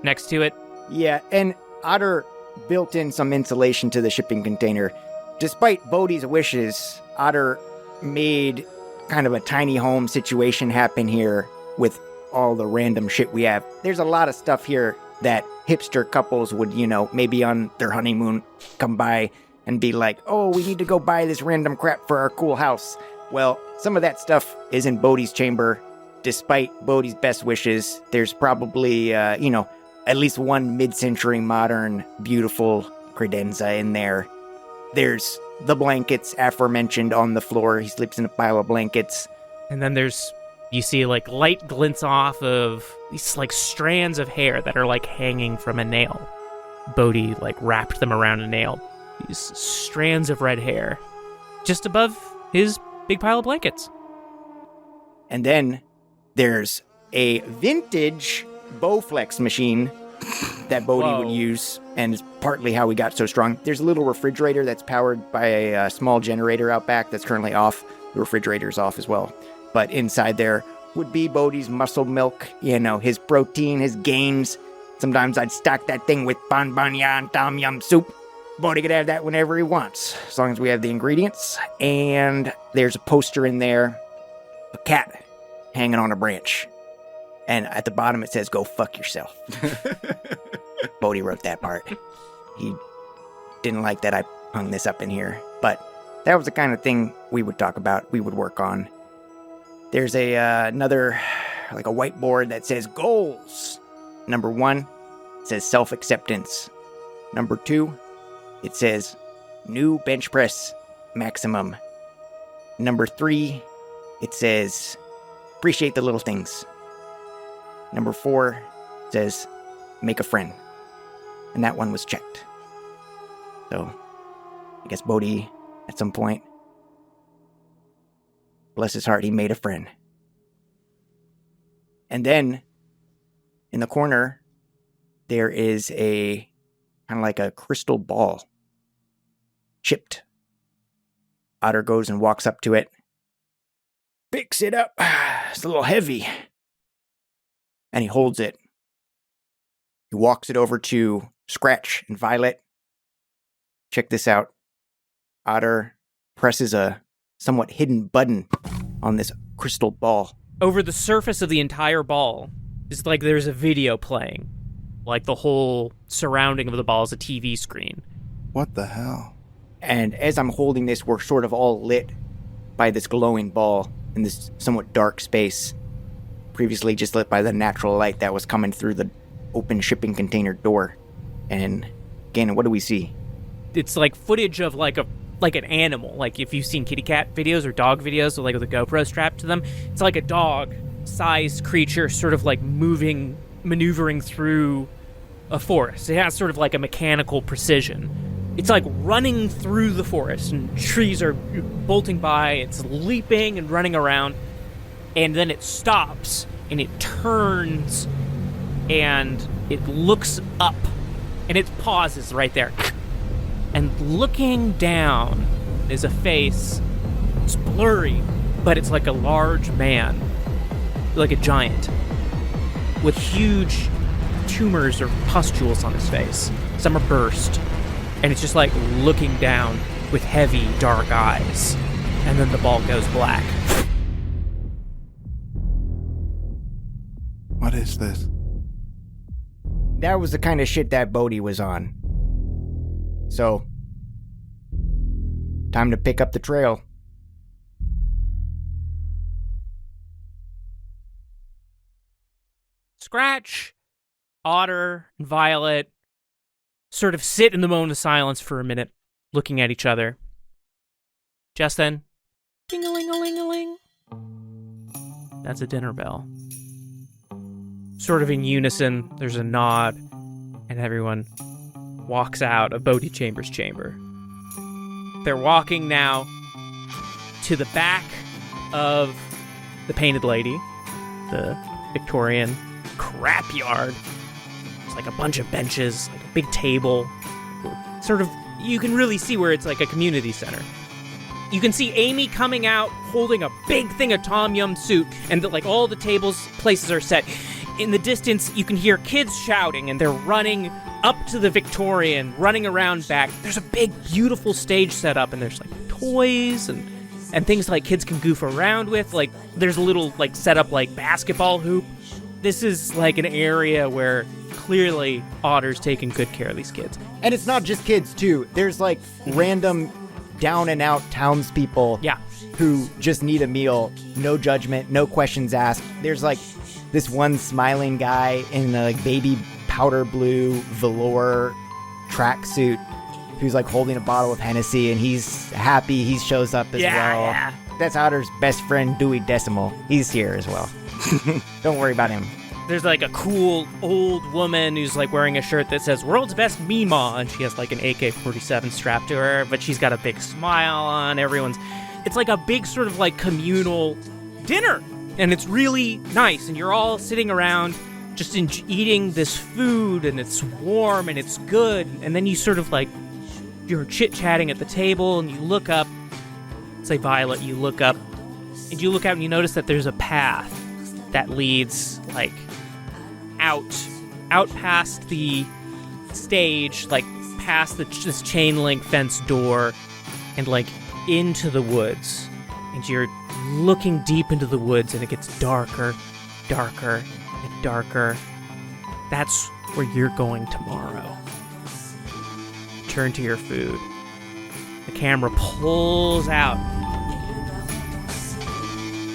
next to it.
Yeah, and Otter built in some insulation to the shipping container. Despite Bodhi's wishes, Otter made kind of a tiny home situation happen here with all the random shit we have. There's a lot of stuff here that hipster couples would, maybe on their honeymoon come by and be like, oh, we need to go buy this random crap for our cool house. Well, some of that stuff is in Bodhi's chamber. Despite Bodhi's best wishes, there's probably, at least one mid-century modern, beautiful credenza in there. There's the blankets aforementioned on the floor. He sleeps in a pile of blankets.
And then you see like light glints off of these like strands of hair that are like hanging from a nail. Bodhi like wrapped them around a nail. These strands of red hair just above his big pile of blankets.
And then there's a vintage Bowflex machine that Bodhi would use, and is partly how we got so strong. There's a little refrigerator that's powered by a small generator out back that's currently off. The refrigerator's off as well. But inside there would be Bodhi's muscle milk, his protein, his gains. Sometimes I'd stock that thing with bonbon tom yum soup. Bodhi could have that whenever he wants, as long as we have the ingredients. And there's a poster in there, a cat hanging on a branch. And at the bottom it says, go fuck yourself. Bodhi wrote that part. He didn't like that I hung this up in here. But that was the kind of thing we would talk about, we would work on. There's another, like a whiteboard that says goals. Number 1, it says self-acceptance. Number 2, it says new bench press maximum. Number 3, it says appreciate the little things. Number 4 says make a friend. And that one was checked. So I guess Bodhi, at some point, bless his heart, he made a friend. And then, in the corner, there is a kind of like a crystal ball. Chipped. Otter goes and walks up to it. Picks it up. It's a little heavy. And he holds it. He walks it over to Scratch and Violet. Check this out. Otter presses a somewhat hidden button on this crystal ball.
Over the surface of the entire ball, it's like there's a video playing. Like the whole surrounding of the ball is a TV screen.
What the hell?
And as I'm holding this, we're sort of all lit by this glowing ball in this somewhat dark space. Previously just lit by the natural light that was coming through the open shipping container door. And Gannon, what do we see?
It's like footage of like an animal. Like if you've seen kitty cat videos or dog videos with a GoPro strapped to them, it's like a dog-sized creature sort of like maneuvering through a forest. It has sort of like a mechanical precision. It's like running through the forest and trees are bolting by. It's leaping and running around. And then it stops and it turns and it looks up and it pauses right there. And looking down is a face. It's blurry, but it's like a large man, like a giant, with huge tumors or pustules on his face. Some are burst, and it's just like looking down with heavy, dark eyes. And then the ball goes black.
What is this?
That was the kind of shit that Bodhi was on. So, time to pick up the trail.
Scratch, Otter, and Violet sort of sit in the moment of silence for a minute, looking at each other. Just then, ding-a-ling-a-ling-a-ling, That's a dinner bell. Sort of in unison, there's a nod, and everyone walks out of Bodhi Chambers' chamber. They're walking now to the back of the Painted Lady, the Victorian scrapyard. It's like a bunch of benches, like a big table. Sort of, you can really see where it's like a community center. You can see Amy coming out holding a big thing of Tom Yum soup, and like all the tables, places are set. In the distance, you can hear kids shouting, and they're running up to the Victorian, running around back. There's a big, beautiful stage set up, and there's like toys and things like kids can goof around with. Like there's a little like set up like basketball hoop. This is like an area where clearly Otter's taking good care of these kids.
And it's not just kids, too. There's, like, random down-and-out townspeople who just need a meal. No judgment, no questions asked. There's, like, this one smiling guy in a, like, baby powder blue velour tracksuit who's, like, holding a bottle of Hennessy, and he's happy he shows up as well.
Yeah.
That's Otter's best friend, Dewey Decimal. He's here as well. Don't worry about him.
There's like a cool old woman who's like wearing a shirt that says "World's Best Meemaw," and she has like an AK-47 strapped to her, but she's got a big smile on. It's like a big sort of like communal dinner, and it's really nice. And you're all sitting around just eating this food, and it's warm and it's good. And then you sort of like you're chit-chatting at the table, and you look up. Say Violet, you look up, and you look out and you notice that there's a path that leads like out past the stage, like past this chain link fence door, and like into the woods. And you're looking deep into the woods, and it gets darker, darker, and darker. That's where you're going tomorrow. Turn to your food. The camera pulls out.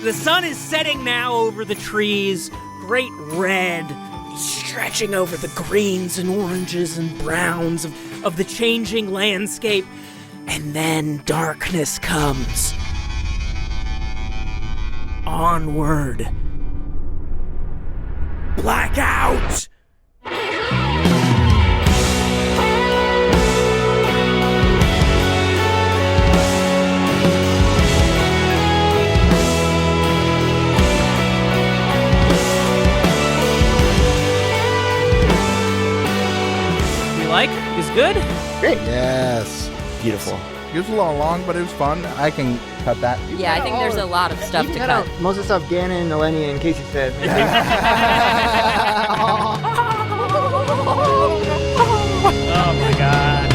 The sun is setting now over the trees, great red, stretching over the greens and oranges and browns of the changing landscape. And then darkness comes. Onward. Blackout! Is good?
Great.
Yes.
Beautiful.
It was a little long, but it was fun. I can cut that.
Yeah, I think there's a lot of stuff to cut.
Most of the stuff Gannon, Melania, and Casey said.
Oh my god.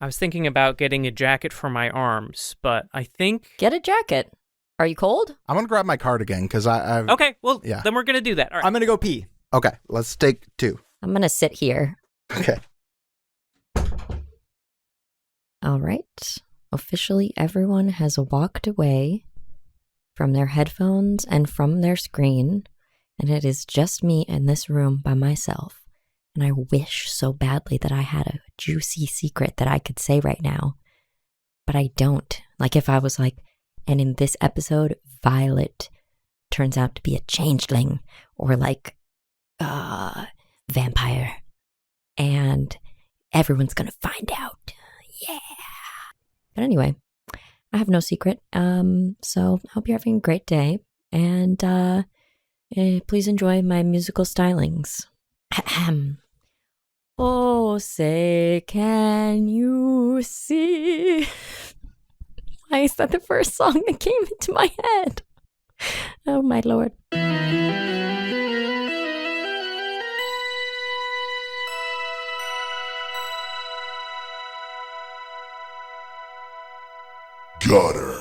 I was thinking about getting a jacket for my arms, but I think...
Get a jacket. Are you cold?
I'm going to grab my cardigan because I've...
Okay, well, then we're going to do that. All right.
I'm going to go pee.
Okay, let's take two.
I'm going to sit here.
Okay.
All right. Officially, everyone has walked away from their headphones and from their screen, and it is just me in this room by myself. And I wish so badly that I had a juicy secret that I could say right now, but I don't. Like if I was like, and in this episode, Violet turns out to be a changeling or like vampire, and everyone's gonna find out. Yeah. But anyway, I have no secret. So I hope you're having a great day, and please enjoy my musical stylings. Oh, say, can you see Why is that the first song that came into my head? Oh, my Lord.
Gutter.